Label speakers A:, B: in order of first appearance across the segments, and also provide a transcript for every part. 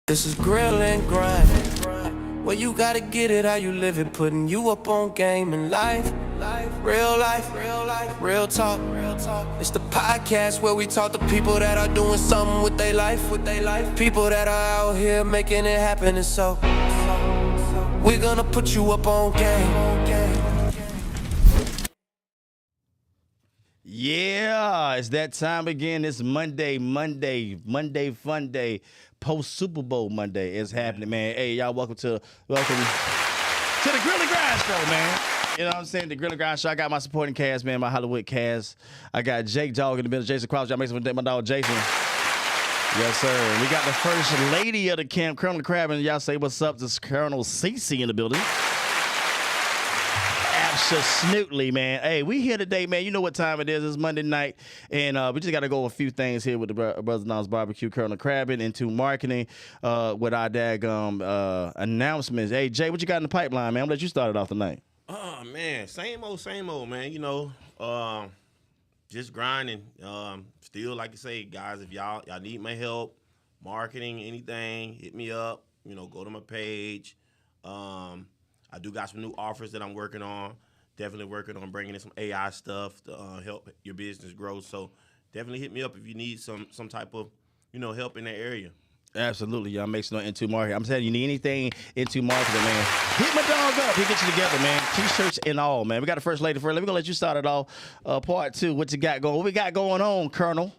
A: This is grill and grind. Well, you gotta get it how you live it, putting you up on game and life. Real life, real talk. It's the podcast where we talk to people that are doing something with their life, people that are out here making it happen. And so we're gonna put you up on game.
B: Yeah, it's that time again. It's Monday fun day, post Super Bowl Monday. It's happening, man. Hey, y'all, welcome to the Grill and Grind Show, man. You know what I'm saying? The Grill and Grind Show. I got my supporting cast, man, my Hollywood cast. I got Jake Dog in the middle, Jason Crouch. Y'all make some my dog Jason. Yes, sir. We got the first lady of the camp, Colonel Crab, and y'all say what's up to Colonel Cece in the building. Absolutely, man. Hey, we here today, man. You know what time it is. It's Monday night, and we just got to go over a few things here with the Brothers Knowledge Barbecue, Colonel Crabbin, into marketing with our announcements. Hey, Jay, what you got in the pipeline, man? I'm going to let you start it off tonight.
C: Oh, man. Same old, man. You know, just grinding. Still, like I say, guys, if y'all need my help, marketing, anything, hit me up. You know, go to my page. I do got some new offers that I'm working on. Definitely working on bringing in some AI stuff to help your business grow. So definitely hit me up if you need some type of, help in that area.
B: Absolutely, y'all. Make sure into marketing. I'm saying you need anything into marketing, man. Hit my dog up. He get you together, man. T-shirts and all, man. We got the first lady first. We're gonna let you start it off. Part two. What you got going? What we got going on, Colonel?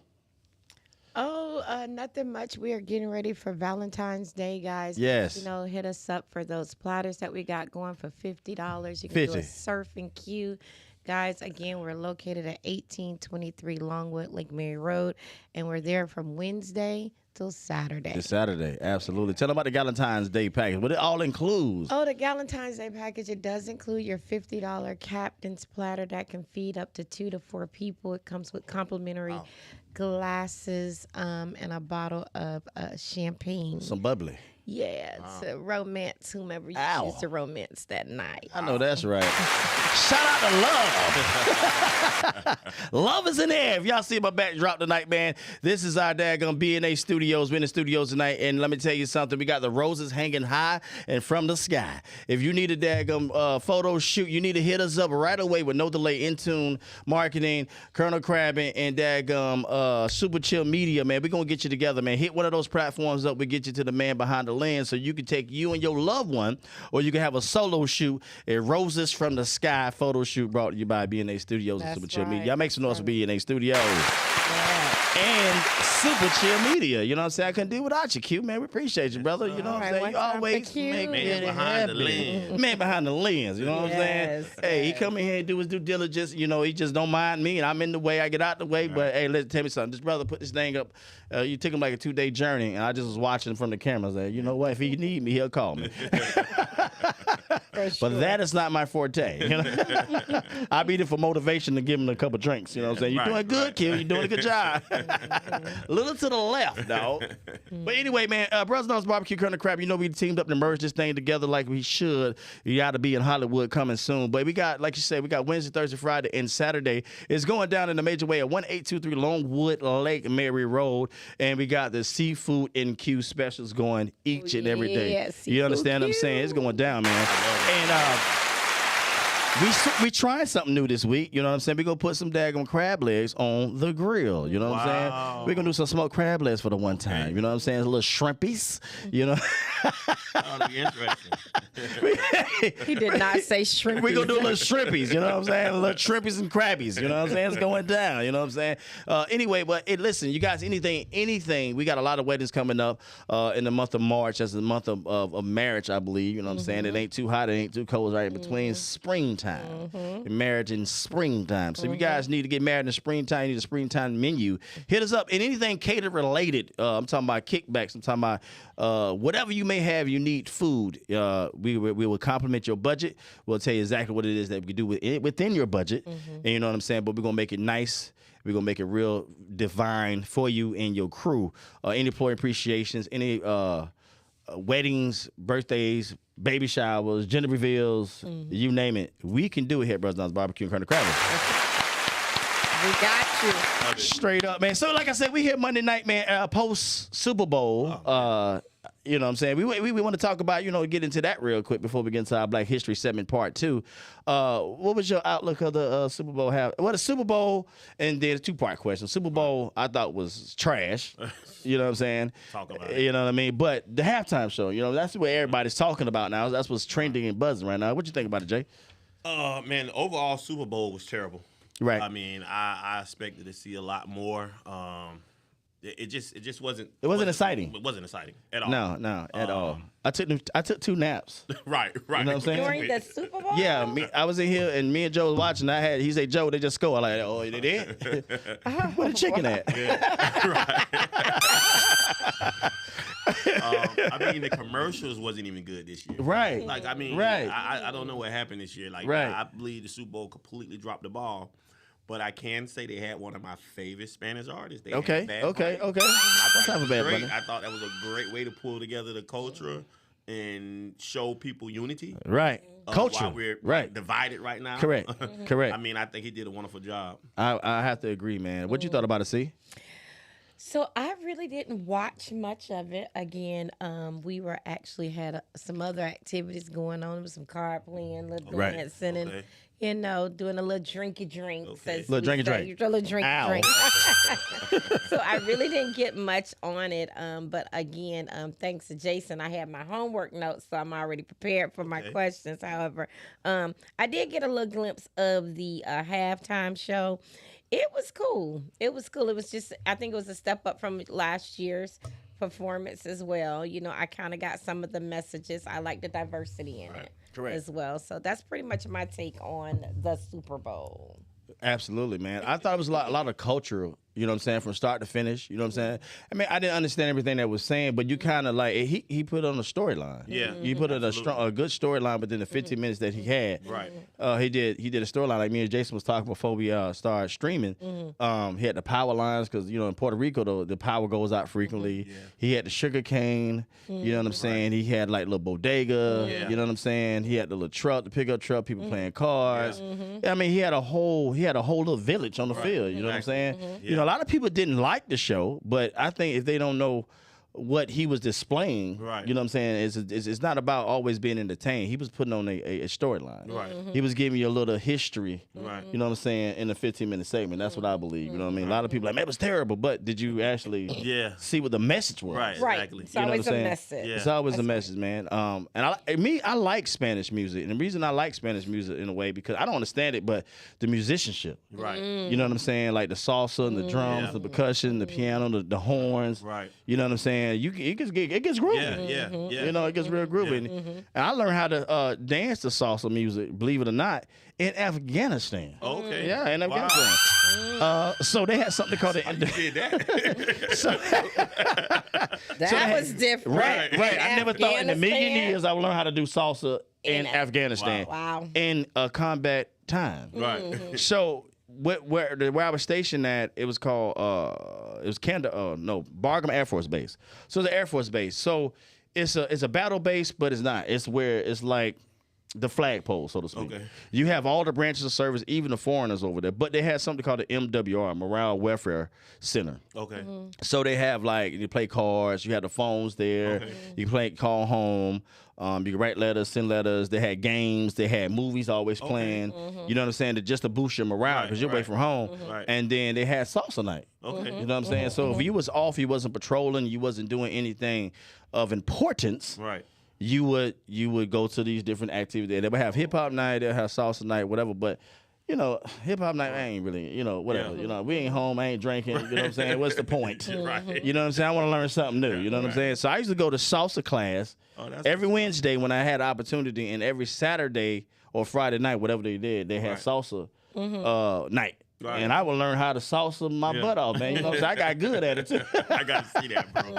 D: Nothing much. We are getting ready for Valentine's Day, guys.
B: Yes.
D: Hit us up for those platters that we got going for $50. You can do a surf and cue. Guys, again, we're located at 1823 Longwood, Lake Mary Road, and we're there from Wednesday till Saturday.
B: It's Saturday, absolutely. Tell them about the Valentine's Day package. What it all includes.
D: Oh, the Valentine's Day package, it does include your $50 captain's platter that can feed up to 2 to 4 people. It comes with complimentary glasses and a bottle of champagne.
B: Some bubbly.
D: Yeah, it's a romance, whomever you choose to romance that night.
B: I know that's right. Shout out to Love. Love is in the air. If y'all see my backdrop tonight, man, this is our daggone B&A Studios. We're in the studios tonight, and let me tell you something. We got the roses hanging high and from the sky. If you need a daggone photo shoot, you need to hit us up right away with no delay. Intune Marketing, Colonel Crabbin, and daggone Super Chill Media, man. We're going to get you together, man. Hit one of those platforms up. We get you to the man behind the lens so you can take you and your loved one, or you can have a solo shoot, a Roses from the Sky photo shoot brought to you by B&A Studios and Super Chill Media. Y'all make some noise for B&A Studios. And Super Chill Media. You know what I'm saying? I couldn't do without you, Q, man. We appreciate you, brother. You know what I'm saying? You always make
C: Man behind the lens.
B: Man behind the lens. You know what I'm saying?
D: Yes,
B: Hey, he come in here and do his due diligence. You know, he just don't mind me, and I'm in the way. I get out the way. But, hey, let's tell me something. This brother put this thing up. You took him like a 2-day journey, and I just was watching from the camera. Like, you know what? If he need me, he'll call me. But that is not my forte. You know? I be there for motivation to give him a couple drinks. You know what I'm saying? You're doing good, Q. You're doing a good job. A little to the left, dog. But anyway, man, Brothers Knowledge Barbecue, Colonel Crab, you know we teamed up to merge this thing together like we should. You got to be in Hollywood coming soon. But we got, like you said, we got Wednesday, Thursday, Friday, and Saturday. It's going down in a major way at 1823 Longwood Lake Mary Road. And we got the seafood and Q specials going each and every day. You understand what I'm saying? It's going down, man. And we trying something new this week. You know what I'm saying? We're going to put some daggone crab legs on the grill. You know what I'm saying? We're going to do some smoked crab legs for the one time. You know what I'm saying? A little shrimpies. You know?
C: That'll be interesting.
D: He did not say shrimp.
B: We're going to do a little shrimpies. You know what I'm saying? A little shrimpies and crabbies. You know what I'm saying? It's going down. You know what I'm saying? Anyway, but listen, you guys, anything. We got a lot of weddings coming up in the month of March. That's the month of marriage, I believe. You know what I'm saying? It ain't too hot. It ain't too cold. Right in between springtime. Marriage in springtime. So if you guys need to get married in springtime, you need a springtime menu, hit us up. And anything catered related, I'm talking about kickbacks, I'm talking about whatever you may have, you need food. We will compliment your budget. We'll tell you exactly what it is that we can do within your budget. And you know what I'm saying? But we're going to make it nice. We're going to make it real divine for you and your crew. Any employee appreciations, any weddings, birthdays, baby showers, gender reveals, you name it. We can do it here at Brothers Knowledge Barbecue and Colonel Crabber.
D: We got you.
B: Straight up, man. So like I said, we here Monday night, man, post Super Bowl. You know what I'm saying? We want to talk about, get into that real quick before we get into our Black History segment part 2. What was your outlook of the Super Bowl? The Super Bowl, and then a 2-part question. Super Bowl I thought was trash. You know what I'm saying?
C: Talk about it.
B: You know what I mean? But the halftime show, that's what everybody's talking about now. That's what's trending and buzzing right now. What you think about it, Jay?
C: Man, the overall Super Bowl was terrible.
B: Right.
C: I mean, I expected to see a lot more. It just wasn't.
B: It wasn't exciting.
C: It wasn't exciting at all.
B: No, at all. I took 2 naps.
C: Right.
B: You know what I'm saying?
D: During the Super Bowl?
B: Yeah, I was in here and me and Joe was watching. He said, Joe, they just scored. I'm like, oh, they did? Where the chicken at?
C: I mean, the commercials wasn't even good this year.
B: Right.
C: Like, I mean,
B: right.
C: I don't know what happened this year. Like,
B: right.
C: I believe the Super Bowl completely dropped the ball. But I can say they had one of my favorite Spanish artists. They
B: okay.
C: Bad
B: Okay.
C: Bunny.
B: Let's have a Bad
C: Bunny.
B: Bunny.
C: I thought that was a great way to pull together the culture and show people unity.
B: Right. Culture.
C: While we're
B: right.
C: divided right now.
B: Correct. Correct.
C: I mean, I think he did a wonderful job.
B: I have to agree, man. What you thought about it, C?
D: So I really didn't watch much of it. Again, we were actually had some other activities going on. There was some card playing, little
B: Right.
D: dancing, and doing a little drinky drinks.
C: Okay.
B: Little drinky drink.
D: A little drinky
B: Ow.
D: drink. So I really didn't get much on it. But again, thanks to Jason, I had my homework notes, so I'm already prepared for my questions. However, I did get a little glimpse of the halftime show. It was cool. It was just, I think it was a step up from last year's performance as well. I kind of got some of the messages. I like the diversity in it as well. So that's pretty much my take on the Super Bowl.
B: Absolutely, man. I thought it was a lot of cultural, you know what I'm saying, from start to finish, you know what I'm saying? I mean, I didn't understand everything that was saying, but you kind of like, he put on a storyline.
C: Yeah.
B: He put in a good storyline within the 15 minutes that he had.
C: Right.
B: He did a storyline like me and Jason was talking before we started streaming. He had the power lines because, in Puerto Rico, the power goes out frequently. Yeah. He had the sugar cane, you know what I'm saying? He had like little bodega, you know what I'm saying? He had the little truck, the pickup truck, people playing cards. Yeah, I mean, he had a whole little village on the field, you know what I'm saying? A lot of people didn't like the show, but I think if they don't know what he was displaying, you know what I'm saying, it's not about always being entertained. He was putting on a storyline.
C: Right.
B: He was giving you a little history,
C: Right.
B: you know what I'm saying, in a 15-minute segment. That's what I believe, you know what I mean? A lot of people are like, man, it was terrible, but did you actually see what the message was?
C: Right.
D: Right.
C: Exactly.
D: It's
B: You know
D: always
B: what
D: a
B: I'm saying?
D: message.
C: Yeah.
B: It's always a message, man. And I like Spanish music, and the reason I like Spanish music in a way because I don't understand it, but the musicianship.
C: Right.
B: You know what I'm saying? Like the salsa and the drums, the percussion, the piano, the horns.
C: Right.
B: You know what I'm saying? It gets groovy.
C: Yeah.
B: You know, it gets real groovy. And I learned how to dance to salsa music, believe it or not, in Afghanistan.
C: Okay.
B: Yeah, in
C: Wow.
B: Afghanistan. So they had something called
C: You did that.
D: That was different.
B: Right. I never thought in a million
D: Afghanistan?
B: years I would learn how to do salsa in Afghanistan.
D: Wow.
B: In a combat time.
C: Right.
B: So where I was stationed at, it was called Bargum Air Force Base. So it's an Air Force base. So it's a battle base, but it's not. It's where it's like the flagpole, so to speak.
C: Okay.
B: You have all the branches of service, even the foreigners over there, but they had something called the MWR, Morale Welfare Center.
C: Okay.
B: So they have you play cards, you have the phones there, you can call home, you can write letters, send letters. They had games, they had movies always playing. You know what I'm saying? Just to boost your morale because you're away from home.
C: Right.
B: And then they had salsa night.
C: Okay.
B: You know what I'm saying? So if you was off, you wasn't patrolling, you wasn't doing anything of importance.
C: Right.
B: You would go to these different activities. They would have hip hop night, they'll have salsa night, whatever. But hip hop night, I ain't really, whatever.
C: Yeah.
B: We ain't home, I ain't drinking. You know what I'm saying? What's the point?
C: Right.
B: You know what I'm saying? I want to learn something new. You know what I'm saying? So I used to go to salsa class every Wednesday when I had opportunity, and every Saturday or Friday night, whatever they did, they had salsa night.
C: Right.
B: And I would learn how to salsa my butt off, man. You know what I'm saying? I got good at it too.
C: I got to see that, bro.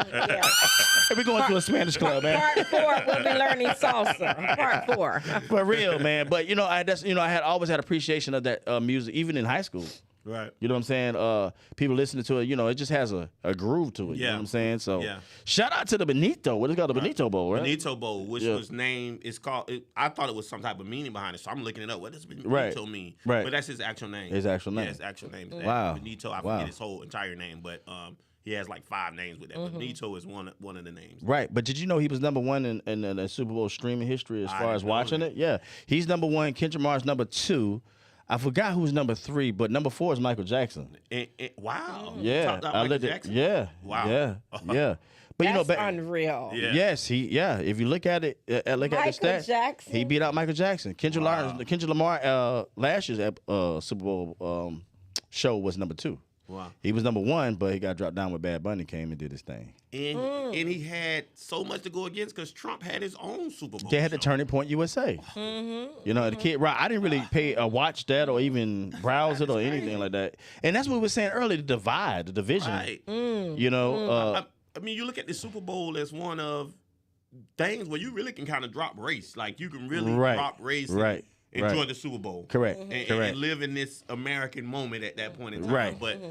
B: We're going to a Spanish club, man.
D: Part 4, we'll be learning salsa. Part 4.
B: For real, man. But I had always had appreciation of that music, even in high school.
C: Right.
B: You know what I'm saying? People listening to it, it just has a groove to it. You know what I'm saying? So shout out to the Benito. What is it called? The Benito Bowl, right?
C: Benito Bowl, which was named, I thought it was some type of meaning behind it, so I'm looking it up. What does Benito mean?
B: Right.
C: But that's his actual name.
B: His actual name.
C: Yeah, his actual name.
B: Wow.
C: Benito, I
B: Wow.
C: forget his whole entire name, but he has like 5 names with that. But Nito is one of the names.
B: Right, but did you know he was number 1 in the Super Bowl streaming history as far as watching it? Yeah, he's number 1. Kendrick Lamar's number 2. I forgot who's number 3, but number 4 is Michael Jackson.
C: Wow.
B: Yeah,
C: I looked at Jackson.
B: Yeah.
C: Wow.
B: Yeah. But
D: That's
B: you know,
D: unreal.
C: Yeah.
B: yes, if you look at it, at the stats,
D: Jackson?
B: he beat out Michael Jackson. Kendrick Lamar last year's Super Bowl show was number 2.
C: Wow.
B: He was number 1, but he got dropped down when Bad Bunny came and did his thing.
C: And he had so much to go against because Trump had his own Super Bowl.
B: They had the
C: show.
B: Turning Point USA. You know, the Kid Rock. I didn't really watch that or even browse it or anything like that. And that's what we were saying earlier: the division.
C: Right.
B: You know,
C: I mean, you look at the Super Bowl as one of things where you really can kind of drop race. Like you can really drop race and enjoy the Super Bowl.
B: Correct.
C: And live in this American moment at that point in time.
B: Right.
C: But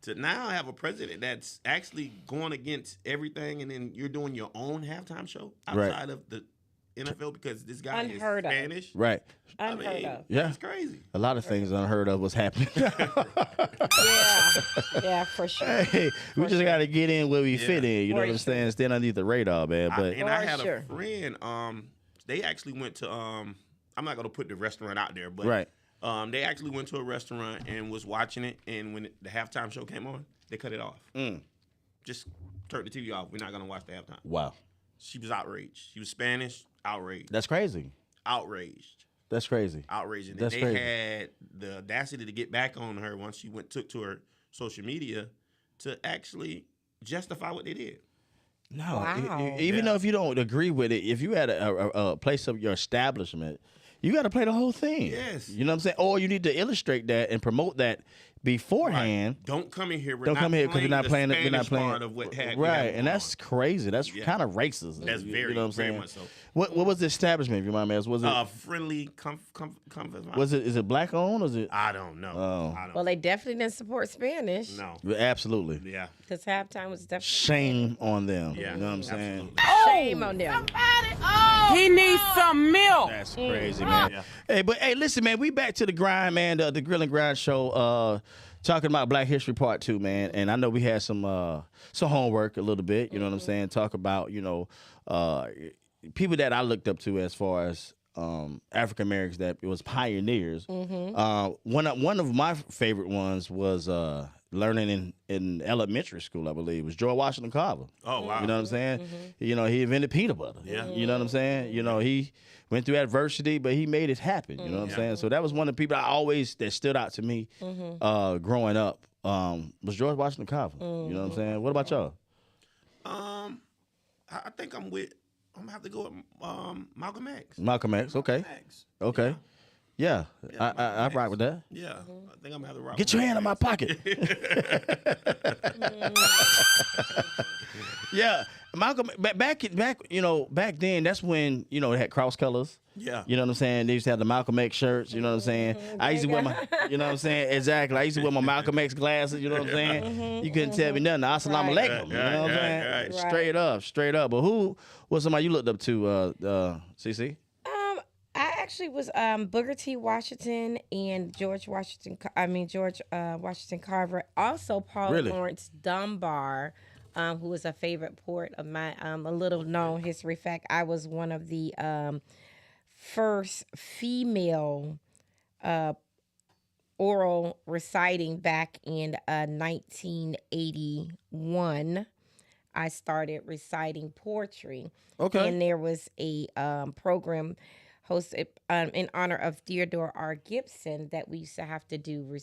C: to now have a president that's actually going against everything, and then you're doing your own halftime show outside of the NFL because this guy is Spanish.
B: Right.
D: Unheard of.
B: Yeah.
C: It's crazy.
B: A lot of things unheard of was happening.
D: Yeah, for sure.
B: Hey, we just got to get in where we fit in. You know what I'm saying? Stand underneath the radar, man. But
C: I had a friend. They actually went to. I'm not gonna put the restaurant out there, but they actually went to a restaurant and was watching it. And when the halftime show came on, they cut it off. Just turn the TV off. We're not gonna watch the halftime.
B: Wow.
C: She was outraged. She was Spanish. Outraged.
B: That's crazy.
C: Outraged.
B: That's crazy.
C: Outraged. And
B: That's
C: they
B: crazy.
C: had the audacity to get back on her once she took to her social media to actually justify what they did.
B: No,
D: Wow.
B: Even though if you don't agree with it, if you had a place of your establishment, you got to play the whole thing.
C: Yes.
B: You know what I'm saying? Or you need to illustrate that and promote that beforehand.
C: Don't come in here.
B: Don't come here because we're not playing. We're not playing.
C: Part of what had,
B: right, and that's crazy. That's kind of racist.
C: That's very,
B: you know what I'm
C: very
B: saying?
C: much so.
B: What was the establishment? If you mind me asking, was it
C: friendly?
B: was it? Is it black owned? Or is it?
C: I don't know.
B: Oh.
C: I don't.
D: Well, they definitely didn't support Spanish.
C: No.
B: Absolutely.
C: Yeah.
D: Because halftime was definitely
B: Shame on them.
C: Yeah.
B: You know what I'm saying?
C: Absolutely.
D: shame on them.
E: He needs some milk.
B: That's crazy, man.
C: Yeah.
B: Hey, but hey, listen, man, we back to the grind, man. The Grill and Grind show. Talking about Black History Part 2, man. And I know we had some homework a little bit. You know what I'm saying? Talk about people that I looked up to as far as African Americans that it was pioneers. One of my favorite ones was learning in elementary school, I believe, was George Washington Carver.
C: Oh wow.
B: You know what I'm saying? You know, he invented peanut butter.
C: Yeah.
B: You know what I'm saying? You know, he went through adversity, but he made it happen. You know what I'm saying? So that was one of the people that stood out to me growing up was George Washington Carver. You know what I'm saying? What about y'all?
C: I think I'm gonna have to go with Malcolm X.
B: Malcolm X. Okay.
C: Malcolm X.
B: Okay. Yeah. I rock with that.
C: Yeah. I think I'm gonna have to rock.
B: Get your hand in my pocket. Yeah, Malcolm. Back then, that's when it had cross colors.
C: Yeah.
B: You know what I'm saying? They used to have the Malcolm X shirts. You know what I'm saying? I used to wear my. You know what I'm saying? Exactly. I used to wear my Malcolm X glasses. You know what I'm saying? You couldn't tell me nothing. Assalamu alaikum. You know what I'm saying?
C: Right.
B: Straight up. But who was somebody you looked up to? CC.
D: I actually was Booker T. Washington and George Washington Carver. Also, Paul Laurence Dunbar, who was a favorite poet of mine. A little known history fact: I was one of the first female oral reciting back in 1981. I started reciting poetry.
B: Okay.
D: And there was a program hosted in honor of Theodore R. Gibson that we used to have to do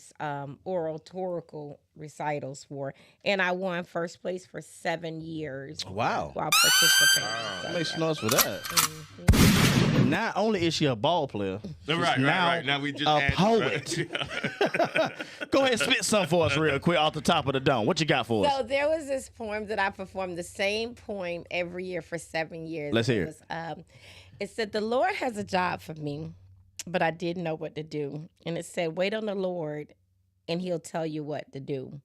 D: oratorical recitals for. And I won first place for 7 years.
B: Wow.
D: While participating.
B: That makes noise for that. Not only is she a ball player,
C: Right. Now we just
B: a poet. Go ahead and spit something for us real quick off the top of the dome. What you got for us?
D: So there was this poem that I performed, the same poem every year for 7 years.
B: Let's hear it.
D: It said, the Lord has a job for me, but I didn't know what to do. And it said, wait on the Lord, and he'll tell you what to do.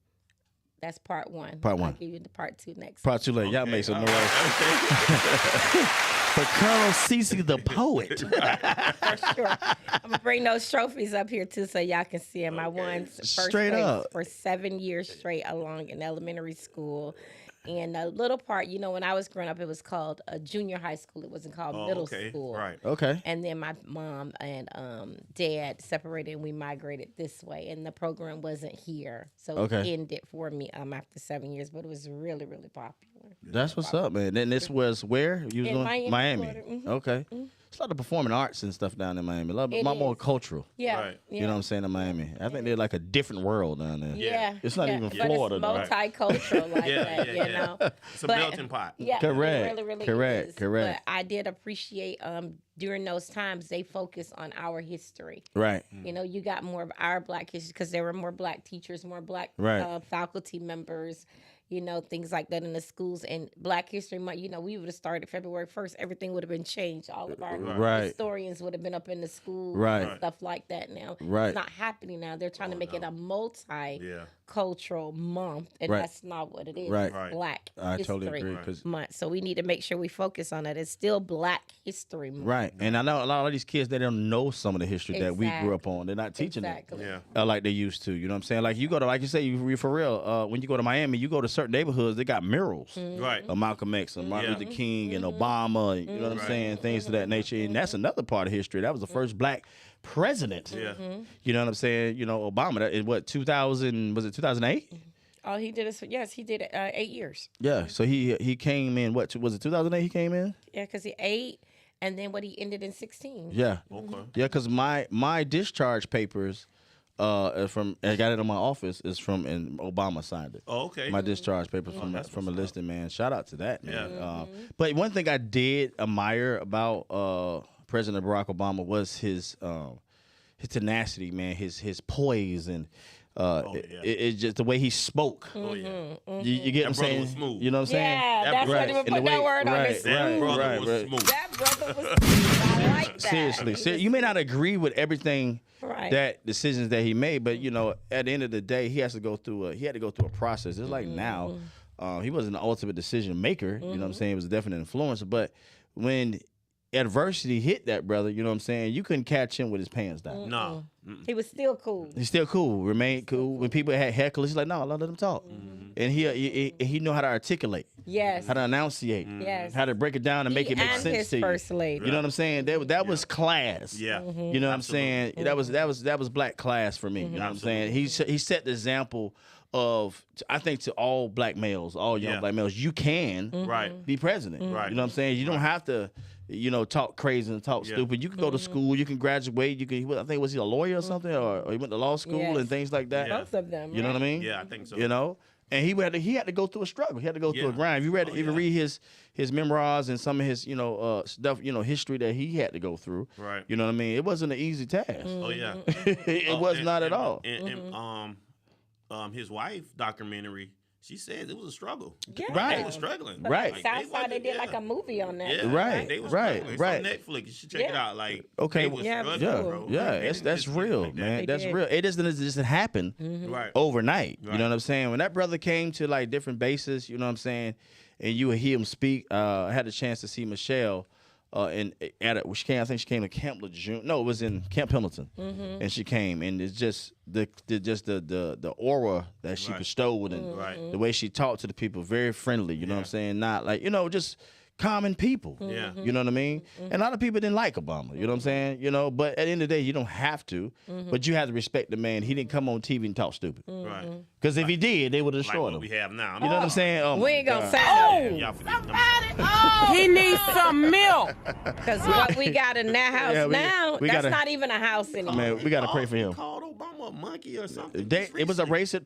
D: That's part one.
B: Part one.
D: I'll give you the part two next.
B: Part 2 later. Y'all make some noise. for Colonel Cece the poet.
D: For sure. I'm gonna bring those trophies up here too, so y'all can see them. I won first
B: Straight
D: place
B: up.
D: for 7 years straight along in elementary school. And a little part, when I was growing up, it was called junior high school. It wasn't called middle school.
C: Right.
B: Okay.
D: And then my mom and dad separated, and we migrated this way. And the program wasn't here, so it ended for me after 7 years. But it was really, really popular.
B: That's what's up, man. Then this was where you was
D: In
B: doing
D: Miami, Florida. Mhm.
B: Okay. It's a lot of performing arts and stuff down in Miami. A lot
D: It
B: more
D: is.
B: cultural.
D: Yeah,
C: Right.
D: yeah.
B: You know what I'm saying, in Miami. I think they're like a different world down there.
D: Yeah,
B: It's not even
D: but
B: Florida, though.
D: It's multicultural like that, you know.
C: It's a
D: But-
C: melting pot.
D: Yeah,
B: Correct.
D: It really, really
B: Correct.
D: is.
B: Correct.
D: But I did appreciate during those times they focused on our history.
B: Right.
D: You got more of our Black history because there were more Black teachers, more Black
B: Right.
D: faculty members. Things like that in the schools. And Black History Month, we would have started February 1st. Everything would have been changed. All of our
B: Right.
D: historians would have been up in the school
B: Right.
D: and stuff like that now.
B: Right.
D: It's not happening now. They're trying to make it a multi-cultural month, and
B: Right.
D: that's not what it is.
B: Right.
D: It's
C: Right.
D: Black
B: I
D: History
B: totally agree. 'Cause
D: Month. So we need to make sure we focus on that. It's still Black History Month.
B: right. And I know a lot of these kids, they don't know some of the history that we grew up
D: Exactly.
B: on. They're not teaching
D: Exactly.
C: Yeah.
B: it like they used to. You know what I'm saying? Like you go to, like you say, you for real, when you go to Miami, you go to certain neighborhoods, they got murals
C: Right.
B: of Malcolm X and Martin
C: Yeah.
B: Luther King and Obama, and, you know what I'm
C: Right.
B: saying? Things of that nature. And that's another part of history. That was the first Black president.
C: Yeah.
B: You know what I'm saying? Obama, that in what, 2000, was it 2008?
D: Oh, he did it. Yes, he did it 8 years.
B: Yeah. So he came in, what, was it 2008 he came in?
D: Yeah, because he 8, and then he ended in 16.
B: Yeah.
C: Okay.
B: Yeah, because my discharge papers I got it in my office is from, and Obama signed it.
C: Oh, okay.
B: My discharge papers
C: that's
B: from a
C: what's up.
B: listed man. Shout out to that. Man.
C: Yeah.
B: But one thing I did admire about President Barack Obama was his tenacity, man. His poise and it's just the way he spoke.
C: Oh yeah.
B: You get what I'm
C: That brother
B: saying?
C: was smooth.
B: You know what I'm saying?
D: Yeah,
C: That
D: that's
C: brother-
D: what he would
B: And the
D: put that
B: way-
D: word on
B: right,
D: his
C: That
B: right,
C: brother
B: right,
C: was
B: right.
C: smooth.
D: That brother was smooth. I like that.
B: Seriously, you may not agree with everything
D: Right.
B: that decisions that he made, but at the end of the day, he had to go through a process. It's like now, he wasn't the ultimate decision maker. You know what I'm saying? It was a definite influencer, but when adversity hit that brother, you know what I'm saying, you couldn't catch him with his pants down.
C: No.
D: He was still cool.
B: He's still cool, remained cool. When people had hecklers, he's like, no, let him talk. And he know how to articulate,
D: Yes.
B: how to enunciate,
D: Yes.
B: how to break it down and make it make
D: and
B: sense
D: his
B: to you.
D: first lady.
B: You know what I'm saying? That was class.
C: Yeah.
B: You know what I'm saying? That was Black class for me. You know what I'm saying? He set the example of, I think, to all Black males, all young Black males, you can
C: Right.
B: be president.
C: Right.
B: You know what I'm saying? You don't have to, talk crazy and talk stupid. You can go to school, you can graduate, you can, I think, was he a lawyer or something? Or he went to law school
D: Yes.
B: and things like that.
C: Yeah.
D: Both of them.
B: You know what I mean?
C: Yeah, I think so.
B: And he had to go through a struggle. He had to go through a
C: Yeah.
B: grind. If you read,
C: Oh,
B: if you
C: yeah.
B: read his memoirs and some of his, stuff, history that he had to go through.
C: Right.
B: You know what I mean? It wasn't an easy task.
C: Oh yeah.
B: It was not at all.
C: And his wife documentary, she said it was a struggle.
D: Yeah.
B: Right.
C: They were struggling.
B: Right.
C: Like,
D: Southside, they
C: wasn't-
D: did like a movie on that.
C: Yeah,
B: Right,
C: They was
B: right,
C: struggling. It's
B: right.
C: on Netflix. You should check it
D: Yeah.
C: out. Like,
B: Okay.
C: they was
D: Yeah,
C: struggling,
B: Yeah,
C: bro.
B: yeah,
C: They
B: that's
C: didn't just
B: real,
C: like that.
B: man.
D: They
B: That's
D: did.
B: real. It doesn't just happen
C: Right.
B: overnight. You
C: Right.
B: know what I'm saying? When that brother came to like different bases, you know what I'm saying, and you would hear him speak. I had a chance to see Michelle. I think she came to Camp Lejeune. No, it was in Camp Pendleton, and she came, and it's just the aura that she
C: Right.
B: bestowed, and
C: Right.
B: the way she talked to the people, very friendly. You know what I'm saying? Not like just common people.
C: Yeah.
B: You know what I mean? And a lot of people didn't like Obama. You know what I'm saying? But at the end of the day, you don't have to, but you have to respect the man. He didn't come on TV and talk stupid.
C: Right.
B: Because if he did, they would have
C: Like
B: destroyed
C: what
B: him.
C: we have now.
B: You know what I'm saying? Oh,
D: We
B: my
D: ain't gonna
B: God.
D: say that.
C: Y'all forget.
E: He needs some milk.
D: Because what we got in that house
B: Yeah,
D: now,
B: we
D: that's
B: gotta-
D: not even a house anymore.
B: Man, we got to pray for him.
C: Called Obama a monkey or something.
B: It was a racist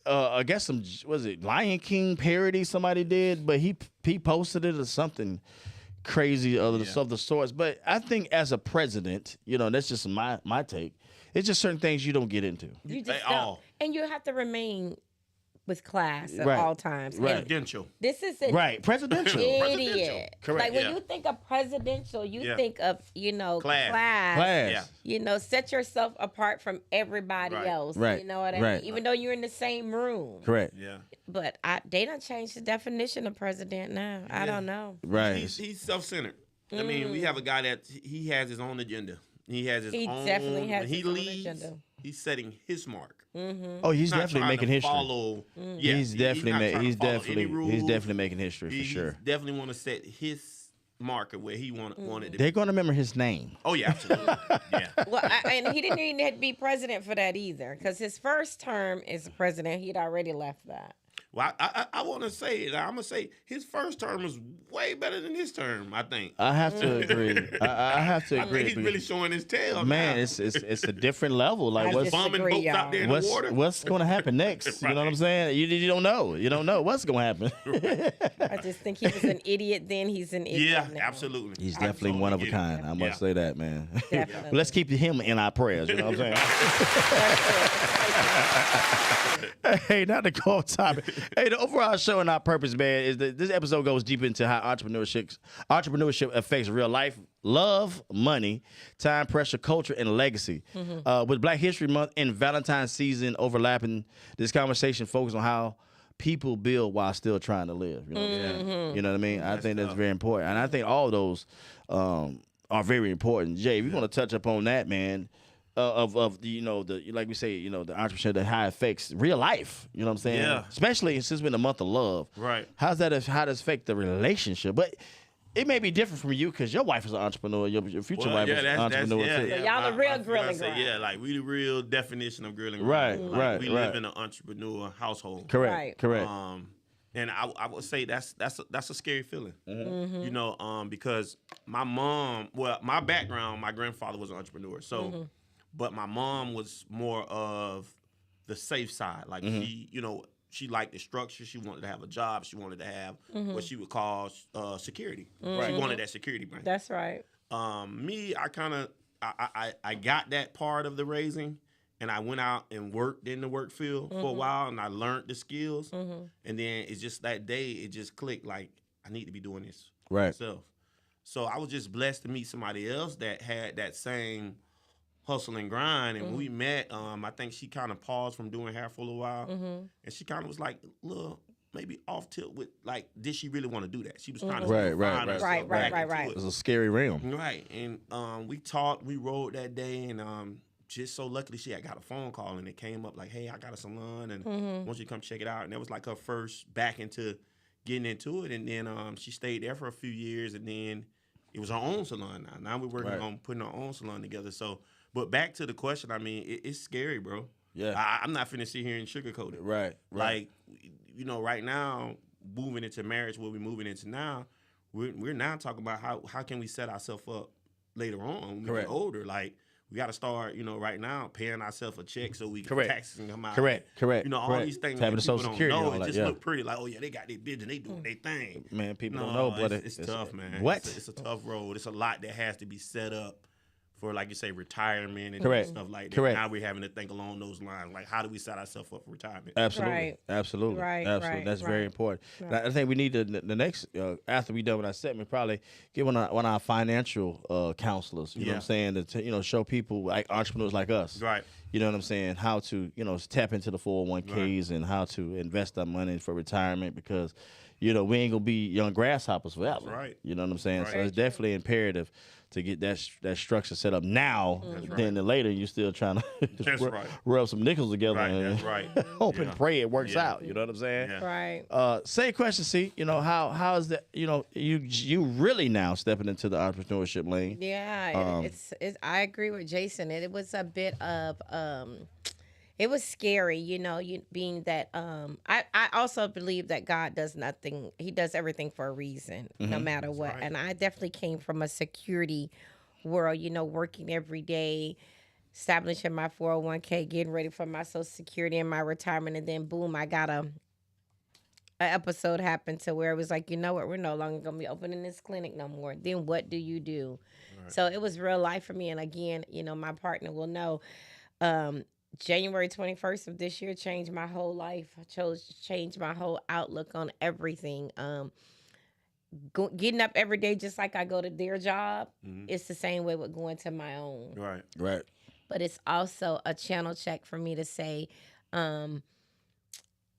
B: I guess some, was it Lion King parody somebody did, but he posted it or something crazy of the sorts. But I think as a president, that's just my take. It's just certain things you don't get into.
D: You
C: They
D: just
C: all.
D: don't. And you have to remain with class at
B: Right.
D: all times.
B: Right.
D: And
C: Presidential.
D: this is an
B: Right. Presidential.
D: idiot.
B: Correct.
D: Like when
C: Yeah.
D: you think of presidential, you
C: Yeah.
D: think of,
C: Class.
B: Class.
C: Yeah.
D: Set yourself apart from everybody
C: Right.
D: else.
B: Right.
D: You know what I
B: Right.
D: mean? Even though you're in the same room.
B: Correct.
C: Yeah.
D: But they done changed the definition of president now. I don't know.
B: Right.
C: He's self-centered. I mean, we have a guy that he has his own agenda. He has his
D: He
C: own.
D: definitely has
C: when he
D: his own
C: leads,
D: agenda.
C: he's setting his mark.
B: Oh, he's
C: Not
B: definitely
C: trying
B: making
C: to
B: history.
C: Follow, yeah,
B: He's definitely
C: not trying to
B: he's
C: follow any
B: definitely
C: rules.
B: making history for sure.
C: He definitely want to set his marker where he wanted to
B: They're
C: be.
B: gonna remember his name.
C: Oh yeah, absolutely. Yeah.
D: Well, and he didn't even have to be president for that either, because his first term as president, he'd already left that.
C: Well, I want to say, I'm gonna say his first term was way better than his term. I think.
B: I have to agree. I have to
C: I
B: agree.
C: think he's really showing his tail.
B: Man,
C: now.
B: it's a different level. Like
D: I
B: what's
C: bombing
D: disagree,
C: boats out there in the water.
B: what's going to happen next? You know what I'm saying? You don't know. You don't know what's going to happen.
D: I just think he was an idiot then. He's an idiot
C: Yeah,
D: now.
C: absolutely.
B: He's
C: I
B: definitely
C: totally
B: one of a
C: get it.
B: kind. I must say that, man.
D: Definitely.
B: But let's keep him in our prayers. You know what I'm saying? Hey, not the core topic. Hey, the overall show and our purpose, man, is that this episode goes deep into how entrepreneurship affects real life, love, money, time, pressure, culture, and legacy. With Black History Month and Valentine's season overlapping, this conversation focuses on how people build while still trying to live. You know what I'm saying? You know what I mean? I think that's very important. And I think all those are very important. Jay, we want to touch up on that, man. Of the like we say, the entrepreneurship, that how it affects real life. You know what I'm saying?
C: Yeah.
B: Especially since we're in the month of love.
C: Right.
B: How does it affect the relationship? But it may be different from you because your wife is an entrepreneur. Your future wife is an entrepreneur too.
D: So y'all the real grill and
C: fiance,
D: grind.
C: yeah, like we the real definition of grill and
B: Right,
C: grind.
B: right,
C: Like, we
B: right.
C: live in an entrepreneur household.
B: Correct.
D: Right.
B: Correct.
C: And I would say that's a scary feeling.
B: Mm-hmm.
C: Because my mom, my background, my grandfather was an entrepreneur. So, but my mom was more of the safe side. Like she liked the structure. She wanted to have a job. She wanted to have what she would call security. She wanted that security blanket.
D: That's right.
C: Me, I got that part of the raising, and I went out and worked in the work field for a while, and I learned the skills. And then it's just that day, it just clicked. Like I need to be doing this
B: Right.
C: myself. So I was just blessed to meet somebody else that had that same hustle and grind. And when we met, I think she kind of paused from doing hair for a little while, and she kind of was like, "Look, maybe off tilt with like, did she really want to do that?" She was trying to
B: Right,
C: find
B: right,
C: herself
D: right.
C: back
D: Right,
C: into
D: right.
C: it.
B: It's a scary realm.
C: Right, and we talked, we rode that day, and just so luckily she had got a phone call, and it came up like, "Hey, I got a salon, and I want you to come check it out." And that was like her first back into getting into it, and then she stayed there for a few years, and then it was her own salon now. Now we're working on putting our own salon together. So, but back to the question, I mean, it's scary, bro.
B: Yeah.
C: I'm not finna sit here and sugarcoat it.
B: Right.
C: Like, right now, moving into marriage, what we're moving into now, we're now talking about how can we set ourselves up later on when we
B: Correct.
C: get older. Like, we got to start, right now, paying ourselves a check so we can
B: Correct.
C: taxes can come out.
B: Correct.
C: All
B: Correct.
C: these things
B: Having
C: that
B: the
C: people
B: Social
C: don't
B: Security and
C: know,
B: all
C: it
B: that,
C: just
B: yeah.
C: look pretty. Like, oh yeah, they got their business, they doing their thing.
B: Man, people
C: No,
B: don't know, but
C: it's tough, man.
B: What?
C: It's a tough road. It's a lot that has to be set up for, like you say, retirement and
B: Correct.
C: stuff like that.
B: Correct.
C: Now we're having to think along those lines. Like, how do we set ourselves up for retirement?
B: Absolutely,
D: Right.
B: absolutely,
D: Right,
B: absolutely.
D: right,
B: That's
D: right.
B: very important. And I think we need to the next after we done with our segment, probably get one of our financial counselors. You know what I'm saying? To show people like entrepreneurs like us.
C: Right.
B: You know what I'm saying? How to tap into the 401ks and how to invest our money for retirement because we ain't gonna be young grasshoppers forever.
C: That's right.
B: You know what I'm saying?
C: Right.
B: So it's definitely imperative to get that structure set up now. Then later you still trying to
C: That's right.
B: rub some nickels together
C: Right,
B: and
C: that's right.
B: hope and
C: Yeah.
B: pray it works
C: Yeah.
B: out. You know what I'm saying?
C: Yeah.
D: Right.
B: Same question, see. How is that? You really now stepping into the entrepreneurship lane.
D: Yeah, it's I agree with Jason. It was a bit of it was scary, you being that I also believe that God does nothing. He does everything for a reason, no matter what.
C: right.
D: And I definitely came from a security world, working every day, establishing my 401k, getting ready for my Social Security and my retirement, and then boom, I got an episode happened to where it was like, you know what, we're no longer gonna be opening this clinic no more. Then what do you do? So it was real life for me. And again, my partner will know. January 21st of this year changed my whole life. I chose to change my whole outlook on everything. Getting up every day just like I go to their job, it's the same way with going to my own.
C: Right.
B: Right.
D: But it's also a channel check for me to say,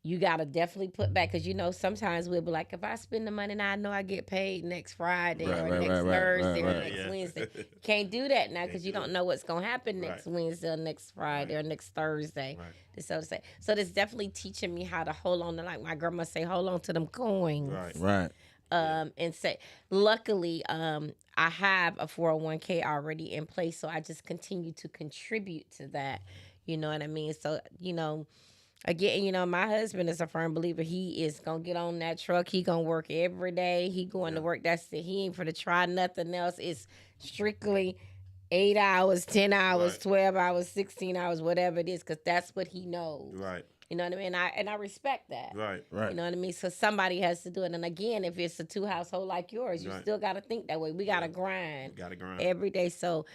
D: you got to definitely put back, because, sometimes we'll be like, if I spend the money now, I know I get paid next Friday or next Thursday or next Wednesday. Can't do that now because you don't know what's going to happen next Wednesday or next Friday or next Thursday. Right. So to say. So it's definitely teaching me how to hold on to, like my grandma say, hold on to them coins.
B: Right.
D: And say, luckily, I have a 401k already in place, so I just continue to contribute to that. You know what I mean? So, again, my husband is a firm believer. He is gonna get on that truck. He gonna work every day. He going to work. That's it. He ain't for to try nothing else. It's strictly 8 hours, 10 hours, 12 hours, 16 hours, whatever it is, because that's what he knows.
C: Right.
D: You know what I mean? I respect that.
C: Right.
D: You know what I mean? So somebody has to do it. And again, if it's a 2-household like yours, you still got to think that way. We got to grind every day. So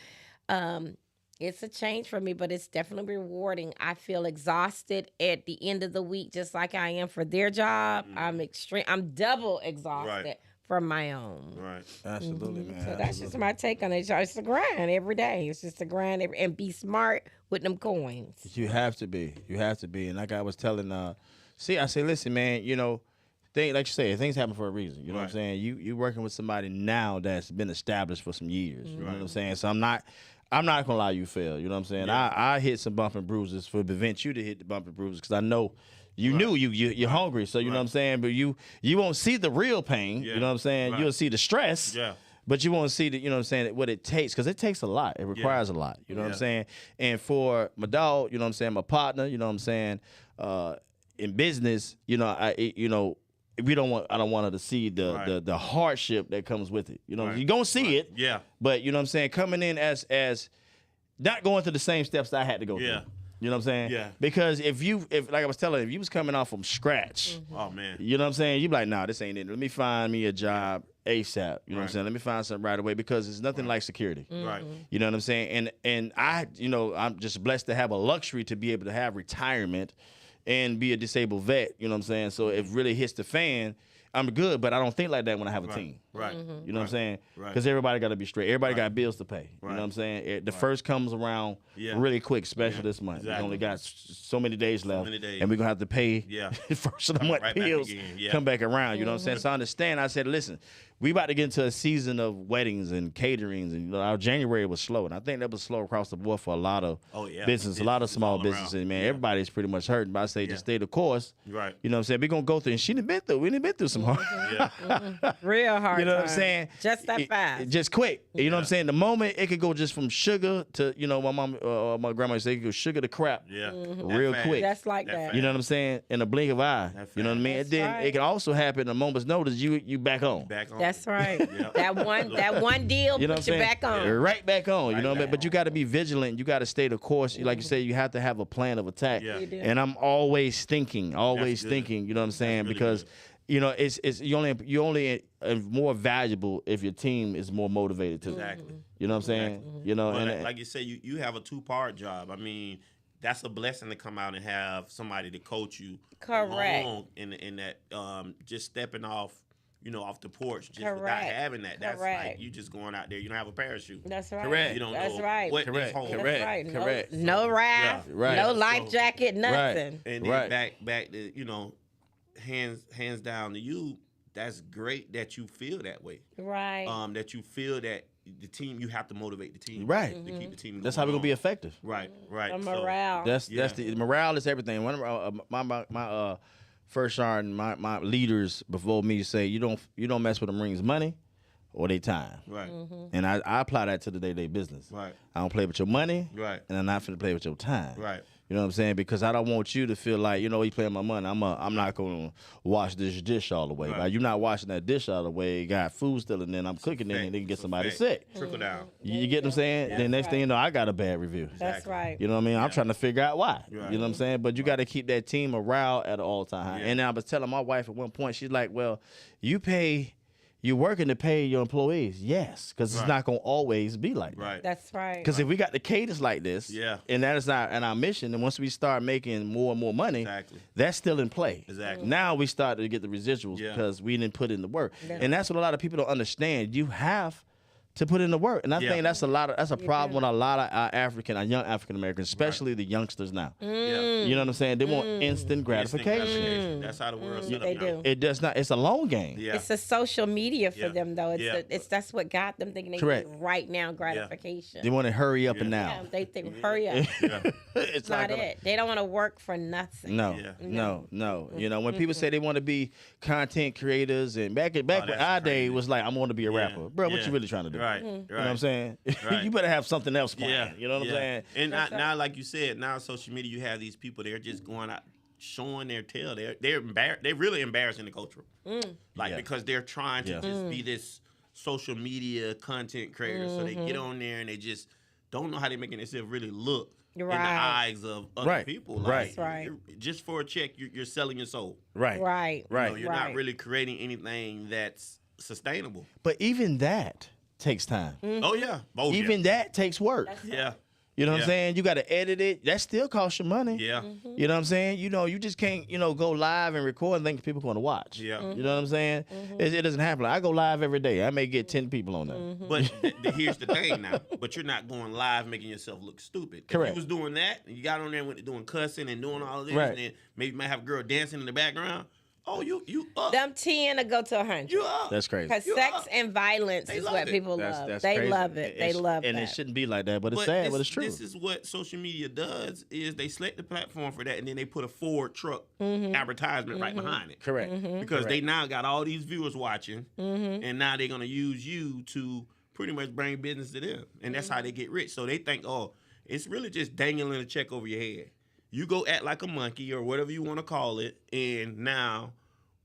D: it's a change for me, but it's definitely rewarding. I feel exhausted at the end of the week, just like I am for their job. I'm double exhausted from my own.
C: Right.
B: Absolutely, man.
D: So that's just my take on it. It's a grind every day. It's just a grind and be smart with them coins.
B: You have to be. And like I was telling, I say, listen, man, like you say, things happen for a reason. You know what I'm saying? You working with somebody now that's been established for some years. You know what I'm saying? So I'm not gonna lie, you fail. You know what I'm saying? Yeah. I hit some bump and bruises to prevent you to hit the bump and bruises, because I know you knew you're hungry. So you know what I'm saying? But you won't see the real pain. You know what I'm saying? Right. You'll see the stress. Yeah. But you won't see what I'm saying, what it takes, because it takes a lot. It requires a lot. You know what I'm saying? And for my dog, you know what I'm saying, my partner, you know what I'm saying, in business, I don't want her to see the hardship that comes with it. You know, you're gonna see it. Yeah. But you know what I'm saying, coming in as not going through the same steps that I had to go through. You know what I'm saying? Yeah. Because if like I was telling you, if you was coming off from scratch,
C: oh man,
B: you know what I'm saying, you'd be like, nah, this ain't it. Let me find me a job ASAP. You know what I'm saying? Let me find something right away, because it's nothing like security. Right. You know what I'm saying? And I, I'm just blessed to have a luxury to be able to have retirement and be a disabled vet. You know what I'm saying? So if it really hits the fan, I'm good, but I don't think like that when I have a team. Right. You know what I'm saying? Because everybody got to be straight. Everybody got bills to pay. You know what I'm saying? The first comes around really quick, especially this month. Exactly. We only got so many days left. And we're going to have to pay first of the month bills come back around. You know what I'm saying? So I understand. I said, listen, we about to get into a season of weddings and caterings, and our January was slow, and I think that was slow across the board for a lot of business, a lot of small businesses. And man, everybody's pretty much hurting. But I say just stay the course. Right. You know what I'm saying? We're gonna go through, and we done been through some hard.
D: Real hard.
B: You know what I'm saying?
D: Just that fast.
B: Just quick. You know what I'm saying? The moment it could go just from sugar to, my mom, my grandma used to say, it could go sugar to crap. Yeah. Real quick.
D: Just like that.
B: You know what I'm saying? In a blink of an eye. You know what I mean? And then it can also happen in a moment's notice. You back on.
D: That's right. That one deal,
B: you know
D: put you back on.
B: Right back on. You know, but you got to be vigilant. You got to stay the course. Like you say, you have to have a plan of attack. Yeah. And I'm always thinking. You know what I'm saying? Really because it's you only more valuable if your team is more motivated too.
C: Exactly.
B: You know what I'm saying?
C: Well, and like you say, you have a 2-part job. I mean, that's a blessing to come out and have somebody to coach you.
D: Correct.
C: In that just stepping off off the porch just without having that. That's like you just going out there. You don't have a parachute.
D: That's right.
B: Correct.
C: You don't
D: That's
C: know
D: right.
C: what
B: Correct.
C: is home.
B: Correct. Correct.
D: No raft.
B: Right.
D: No life jacket. Nothing.
C: And then back to hands down to you. That's great that you feel that way.
D: Right.
C: That you feel that the team, you have to motivate the team.
B: Right.
C: To keep the team.
B: That's how we're gonna be effective.
C: Right.
D: The morale.
B: That's the morale is everything. One of my first sergeant, my leaders before me say, you don't mess with the Marines' money or their time. Right. And I apply that to the day-to-day business. Right. I don't play with your money. Right. And I'm not finna play with your time. Right. You know what I'm saying? Because I don't want you to feel like, you playing my money. I'm not gonna wash this dish all the way. Right. Like, you're not washing that dish all the way. You got food still in there, and I'm cooking it, and they can get somebody sick.
C: Trickle down.
B: You get what I'm saying? Yeah. Then next thing you know, I got a bad review.
D: That's right.
B: You know what I mean? I'm trying to figure out why. Right. You know what I'm saying? But you got to keep that team morale at an all-time high. Yeah. And I was telling my wife at one point, she's like, well, you pay You working to pay your employees, yes, because it's not gonna always be like that.
C: Right.
D: That's right.
B: Because if we got the cadence like this, and that is our mission, and once we start making more and more money,
C: Exactly.
B: that's still in play.
C: Exactly.
B: Now we start to get the residuals because we didn't put in the work, and that's what a lot of people don't understand. You have to put in the work, and I think that's a problem with a lot of our young African Americans, especially the youngsters now.
C: Yeah.
B: You know what I'm saying? They want instant gratification.
C: That's how the world's set up
D: They
C: now.
D: do.
B: It does not. It's a long game.
C: Yeah.
D: It's a social media for
C: Yeah.
D: them, though.
C: Yeah.
D: It's that's what got them thinking they
B: Correct.
D: need right now gratification.
B: They want to hurry up and
D: Yeah,
B: now.
D: they think hurry up.
B: It's
D: Not
B: gonna-
D: it. They don't want to work for nothing.
B: No,
C: Yeah.
B: no. You know, when people say they want to be content creators, and back when
C: that's
B: our day
C: crazy.
B: it was like, I want to be a rapper, bro. What
C: Yeah.
B: you really trying to do?
C: Right.
B: You
C: Right.
B: know what I'm saying?
C: Right.
B: You better have something else planned.
C: Yeah.
B: You know what I'm saying?
C: And now, like you said, now social media, you have these people. They're just going out showing their tail. They're really embarrassing the culture. Like because they're trying to just be this social media content creator. So they get on there and they just don't know how they're making themselves really look in the
D: Right.
C: eyes of other
B: Right.
C: people.
B: Right.
C: Like,
D: That's right.
C: just for a check, you're selling your soul.
B: Right.
D: Right.
B: Right.
C: You know, you're
D: Right.
C: not really creating anything that's sustainable.
B: But even that takes time.
C: Oh yeah. Oh,
B: Even that takes work.
C: yeah.
B: You know what
C: Yeah.
B: I'm saying? You got to edit it. That still costs you money.
C: Yeah.
B: You know what I'm saying? You know, you just can't, go live and record and think people going to watch.
C: Yeah.
B: You know what I'm saying? It doesn't happen. I go live every day. I may get 10 people on there.
C: But here's the thing now. But you're not going live making yourself look stupid.
B: Correct.
C: If you was doing that, and you got on there and went doing cussing and doing all of this,
B: Right.
C: and then maybe you might have a girl dancing in the background. Oh, you up.
D: Them 10 to go to 100.
C: You up.
B: That's crazy.
D: Because
C: You
D: sex
C: up.
D: and violence
C: They
D: is
C: love
D: what
C: it.
D: people love. They
B: crazy.
D: love it. They love
B: and
D: that.
B: it shouldn't be like that, but it's
C: But
B: sad,
C: this,
B: but it's true.
C: This is what social media does: is they select the platform for that, and then they put a Ford truck advertisement right behind it.
B: Correct.
C: Because they now got all these viewers watching, and now they're gonna use you to pretty much bring business to them, and that's how they get rich. So they think, oh, it's really just dangling a check over your head. You go act like a monkey or whatever you want to call it, and now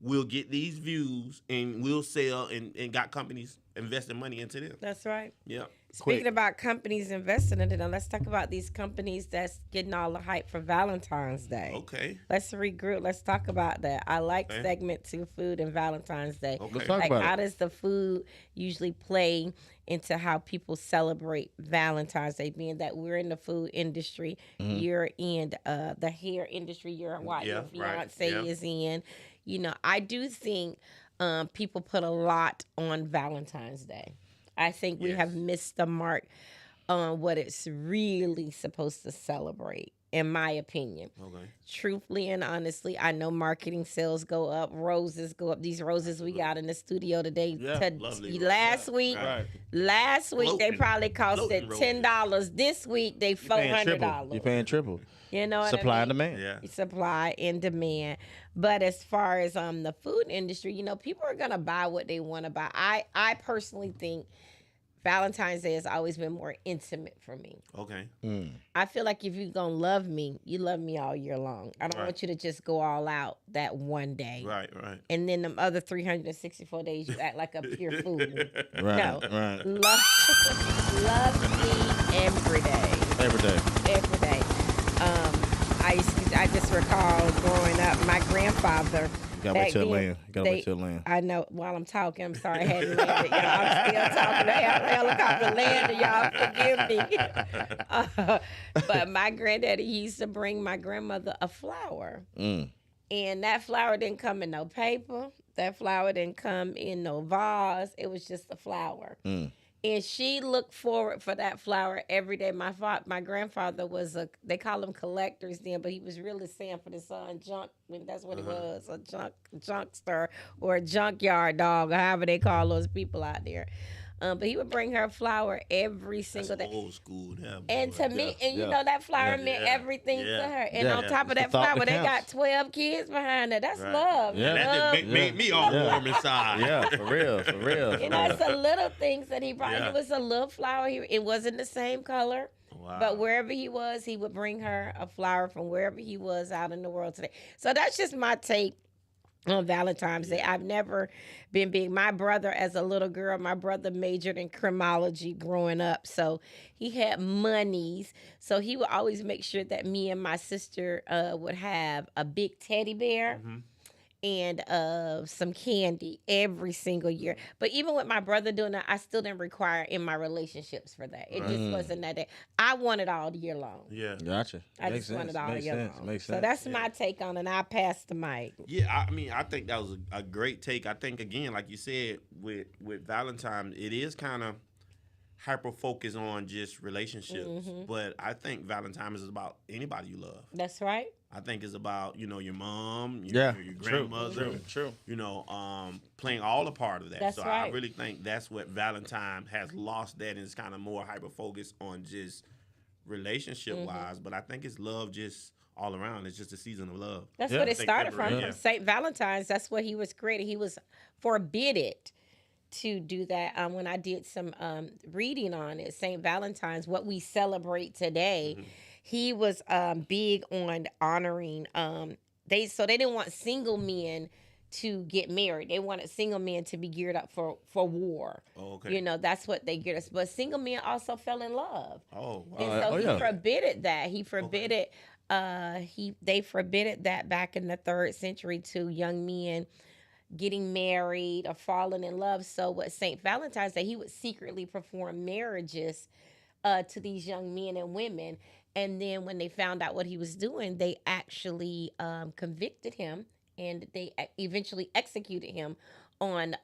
C: we'll get these views and we'll sell, and got companies investing money into them.
D: That's right.
C: Yeah.
D: Speaking about companies investing in it, now let's talk about these companies that's getting all the hype for Valentine's Day.
C: Okay.
D: Let's regroup. Let's talk about that. I like
C: Okay.
D: segment 2, food and Valentine's Day.
C: Okay.
B: Let's talk
D: Like,
B: about
D: how
B: it.
D: does the food usually play into how people celebrate Valentine's Day? Being that we're in the food industry, you're in the hair industry, your wife,
C: Yeah,
D: your
C: right.
D: fiance
C: Yeah.
D: is in. You know, I do think people put a lot on Valentine's Day. I think we
C: Yes.
D: have missed the mark on what it's really supposed to celebrate, in my opinion.
C: Okay.
D: Truthfully and honestly, I know marketing sales go up, roses go up. These roses we got in the studio today,
C: lovely.
D: last week,
C: Right.
D: last week they
C: Floating-
D: probably costed
C: floating roses.
D: $10. This week they $400.
B: You're paying triple.
D: You know what
B: Supply
D: I
B: and
D: mean?
B: demand.
C: Yeah.
D: Supply and demand. But as far as the food industry, people are gonna buy what they want to buy. I personally think Valentine's Day has always been more intimate for me.
C: Okay.
D: I feel like if you're gonna love me, you love me all year long. I don't
C: Right.
D: want you to just go all out that one day.
C: Right. Right.
D: And then them other 364 days you act like a pure fool.
B: Right.
D: No.
B: Right.
D: Love me every day.
B: Every day.
D: Every day. I just recall growing up, my grandfather.
B: You gotta wait
D: back
B: till it
D: then,
B: land. You gotta wait till it land.
D: I know. While I'm talking, I'm sorry I hadn't landed. Y'all, I'm still talking. I have a helicopter landed. Y'all forgive me. But my granddaddy used to bring my grandmother a flower. And that flower didn't come in no paper. That flower didn't come in no vase. It was just a flower. And she looked forward for that flower every day. My grandfather was they call them collectors then, but he was really saying for the son junk. That's what he was, a junkster or a junkyard dog, or however they call those people out there. But he would bring her a flower every single day.
C: Old school. Yeah,
D: And
C: boy.
D: to me,
C: Yeah.
D: and you know that flower meant
C: Yeah.
D: everything to
C: Yeah.
D: her. And
B: Yeah.
D: on top of
B: It's
D: that
B: the thought
D: flower,
B: that
D: they got
B: counts.
D: 12 kids behind her. That's
C: Right.
D: love.
B: Yeah.
C: That
D: Love.
C: just made me all warm inside.
B: Yeah, for real, for real.
D: You know, it's the little things that he brought.
C: Yeah.
D: It was a little flower. It wasn't the same color.
C: Wow.
D: But wherever he was, he would bring her a flower from wherever he was out in the world today. So that's just my take on Valentine's Day. I've never been big. My brother, as a little girl, my brother majored in criminology growing up. So he had monies. So he would always make sure that me and my sister would have a big teddy bear. and some candy every single year. But even with my brother doing that, I still didn't require in my relationships for that. It just wasn't that day. I want it all year long.
C: Yeah.
B: Gotcha.
D: I
B: Makes
D: just want
B: sense.
D: it all
B: Makes
D: year
B: sense.
D: long.
B: Makes
D: So
B: sense.
D: that's my take on it. And I pass the mic.
C: Yeah, I mean, I think that was a great take. I think, again, like you said, with Valentine's, it is kind of hyper focused on just relationships. But I think Valentine's is about anybody you love.
D: That's right.
C: I think it's about, your mom, your grandmother,
B: True.
C: playing all a part of that.
D: That's
C: so
D: right.
C: I really think that's what Valentine has lost that, and it's kind of more hyper focused on just relationship wise. But I think it's love just all around. It's just a season of love.
D: That's
B: Yeah.
D: what
B: I
D: it
C: think
D: started from.
C: February,
D: From St. Valentine's. That's what he was created. He was forbidden to do that. When I did some reading on it, St. Valentine's, what we celebrate today, he was big on honoring. They didn't want single men to get married. They wanted single men to be geared up for war.
C: Oh, okay.
D: That's what they geared us. But single men also fell in love.
C: Oh, wow.
D: And so he
B: yeah.
D: forbidden that. He forbidden they forbidden that back in the 3rd century to young men getting married or falling in love. So what St. Valentine's Day, he would secretly perform marriages to these young men and women. And then when they found out what he was doing, they actually convicted him, and they eventually executed him on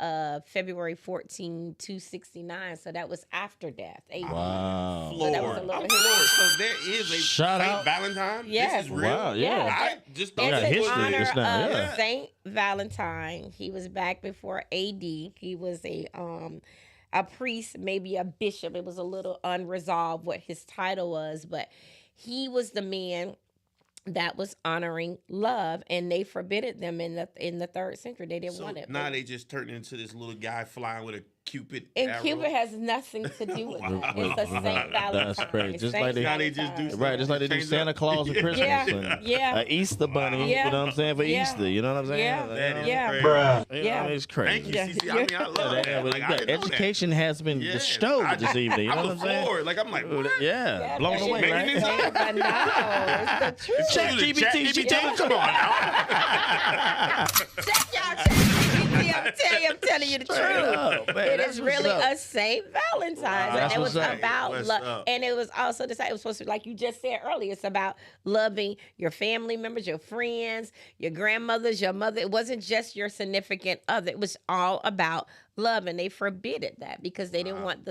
D: February 14, 269. So that was after death.
B: Wow.
D: So that was a
C: I'm
D: little
C: floored. So there is a
B: Shout
C: Saint
B: out.
C: Valentine?
D: Yes.
C: This is real?
B: Wow, yeah.
D: Yes.
C: I just thought
D: It's
B: got
C: that
D: in
C: was
B: history.
D: honor
B: It's not-
D: of
B: yeah.
D: Saint Valentine. He was back before AD. He was a priest, maybe a bishop. It was a little unresolved what his title was, but he was the man that was honoring love, and they forbidden them in the 3rd century. They didn't
C: So
D: want it.
C: now they just turned into this little guy flying with a Cupid
D: And
C: arrow.
D: Cupid has nothing to do with that. It's a Saint Valentine.
B: That's crazy. Just like they-
C: Now they just do
B: Right, just like they do
C: Change
B: Santa
C: up.
B: Claus for Christmas.
D: Yeah,
B: and
D: yeah.
B: Easter bunny,
D: Yeah.
B: you know what I'm saying, for
D: Yeah.
B: Easter, you know what I'm saying?
D: Yeah.
C: That is
D: Yeah.
C: crazy.
B: You know,
D: Yeah.
B: it's crazy.
C: Thank you,
D: Yeah.
C: CC. I mean, I love that.
B: Yeah, but
C: Like, I didn't know that.
B: education has been
C: Yeah.
B: bestowed this evening. You know
C: I
B: what
C: was
B: I'm saying?
C: floored. Like, I'm like, what?
B: Yeah, blown away,
C: Making
B: right?
C: this up?
D: But no, it's the truth.
B: Check GPT.
C: Come on now.
D: Check y'all. I'm telling you the truth.
B: up, man.
D: It
B: That's
D: is
B: what's
D: really
B: up.
D: a Saint Valentine's,
B: That's
D: and it
B: what's
D: was
B: up.
D: about
C: What's
D: love,
C: up?
D: and it was also it was supposed to, like you just said earlier, it's about loving your family members, your friends, your grandmothers, your mother. It wasn't just your significant other. It was all about love, and they forbidden that because they didn't want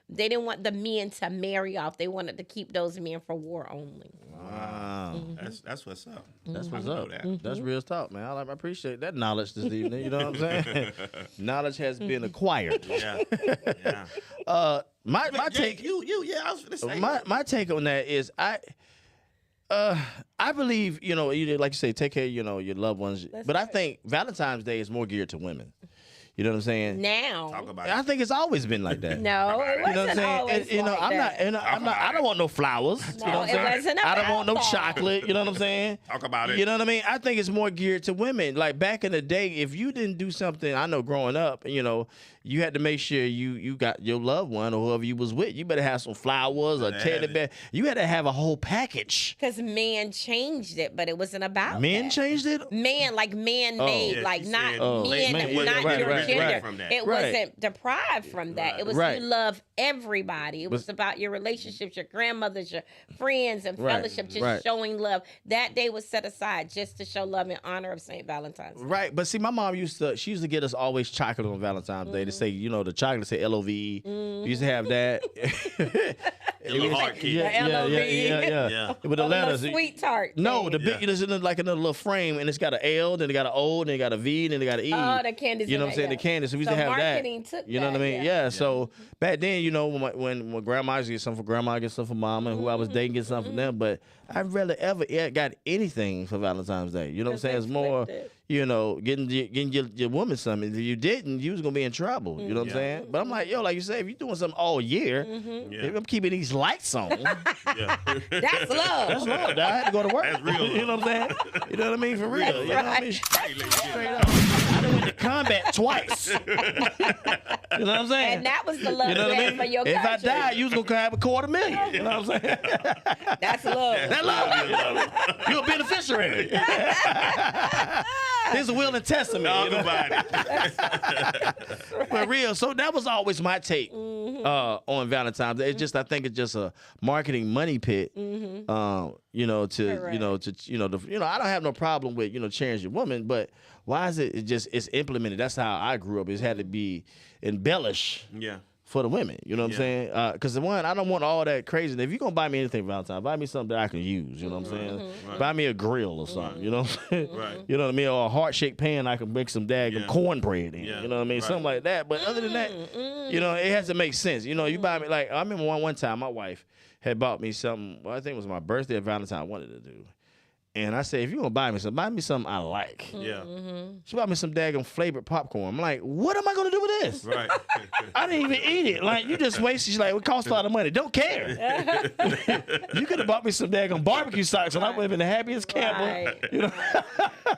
D: they didn't want the men to marry off. They wanted to keep those men for war only.
B: Wow.
C: That's what's up.
B: That's what's
C: I know
B: up.
C: that.
B: That's real talk, man. I appreciate that knowledge this evening. You know what I'm saying? Knowledge has been acquired.
C: Yeah. Yeah.
B: My
C: Yeah,
B: take
C: yeah, I was gonna say.
B: my take on that is I believe, you like you say, take care of, your loved ones. But I think Valentine's Day is more geared to women. You know what I'm saying?
D: Now,
C: Talk about
B: I
C: it.
B: think it's always been like that.
D: no, it
B: You know what I'm
D: wasn't
B: saying?
D: always
B: And,
D: like that.
B: I don't want no flowers.
D: No,
B: you know what I'm
D: it
B: saying?
D: wasn't
B: I don't want no
D: about that.
B: chocolate. You know what I'm saying?
C: Talk about it.
B: You know what I mean? I think it's more geared to women. Like back in the day, if you didn't do something, I know growing up, you had to make sure you got your loved one or whoever you was with. You better have some flowers or
C: Better
B: teddy
C: have it.
B: bear. You had to have a whole package.
D: Because man changed it, but it wasn't about
B: Men
D: that.
B: changed it.
D: Man, like man-made,
C: Yeah,
D: like
C: she
D: not
C: said
D: men,
B: man,
D: not
B: right,
D: your
B: right,
D: gender.
B: right.
C: From that.
D: It
B: Right.
D: wasn't deprived from that.
C: Right.
D: It was
B: Right.
D: you love everybody. It was about your relationships, your grandmothers, your friends, and
B: Right,
D: fellowship, just
B: right.
D: showing love. That day was set aside just to show love in honor of St. Valentine's.
B: Right, but see, my mom used to get us always chocolate on Valentine's Day to say, the chocolate say LOVE. We used to have that.
C: The little heart kid.
B: yeah,
D: LOVE.
C: Yeah.
B: With the
D: A little
B: letters.
D: sweet tart.
B: No,
D: thing.
B: the big it's in like another little frame, and it's got an L, then it got an O, then it got a V, then it got an E.
D: Oh, the candies.
B: You know
D: in
B: what I'm
D: that,
B: saying?
D: yeah.
B: The candy. So we used
D: So
B: to have that.
D: marketing took
B: You know what I
D: that,
B: mean?
D: yeah.
B: Yeah. So back then, when grandma used to get something for grandma, get something for mama, and who I was dating get something for them. But I rarely ever got anything for Valentine's Day. You know what I'm saying? It's more,
D: flipped
B: getting your woman something. If you didn't, you was gonna be in trouble. You know what I'm saying? But I'm like, like you say, if you're doing something all year, if I'm keeping these lights on.
C: Yeah.
D: That's love.
B: That's love. I had to go to work.
C: That's real
B: You know what I'm saying? You know what I mean? For real. You know what I mean?
C: Hey, lady,
B: Straight up. I done went to combat twice. You know what I'm saying?
D: And that was the love
B: You know what I
D: you had
B: mean?
D: for your
B: If I
D: country.
B: died, you was gonna have $250,000. You know what I'm saying?
D: That's love.
B: That love. You're a beneficiary. Here's a will and testament.
C: Talk
B: You know?
C: about it.
B: For real. So that was always my take on Valentine's Day. It's just, I think it's just a marketing money pit. You know, I don't have no problem with, cheering your woman, but why is it's implemented? That's how I grew up. It had to be embellished.
C: Yeah.
B: For the women, you know what I'm saying? Because the one, I don't want all that crazy. If you're going to buy me anything for Valentine's, buy me something that I can use, you know what I'm saying?
C: Right.
B: Buy me a grill or something, you know what I'm saying?
C: Right.
B: You know what I mean? Or a heart-shaped pan I can make some daggum cornbread in, you know what I mean?
C: Right.
B: Something like that. But other than that, it has to make sense. You buy me, like, I remember one time my wife had bought me something, I think it was my birthday or Valentine's I wanted to do. And I said, if you're going to buy me something I like.
C: Yeah.
B: She bought me some daggum flavored popcorn. I'm like, what am I going to do with this?
C: Right.
B: I didn't even eat it. Like, you just wasted. She's like, it costs a lot of money. Don't care. You could have bought me some daggum barbecue socks and I would have been the happiest camper.
D: Right.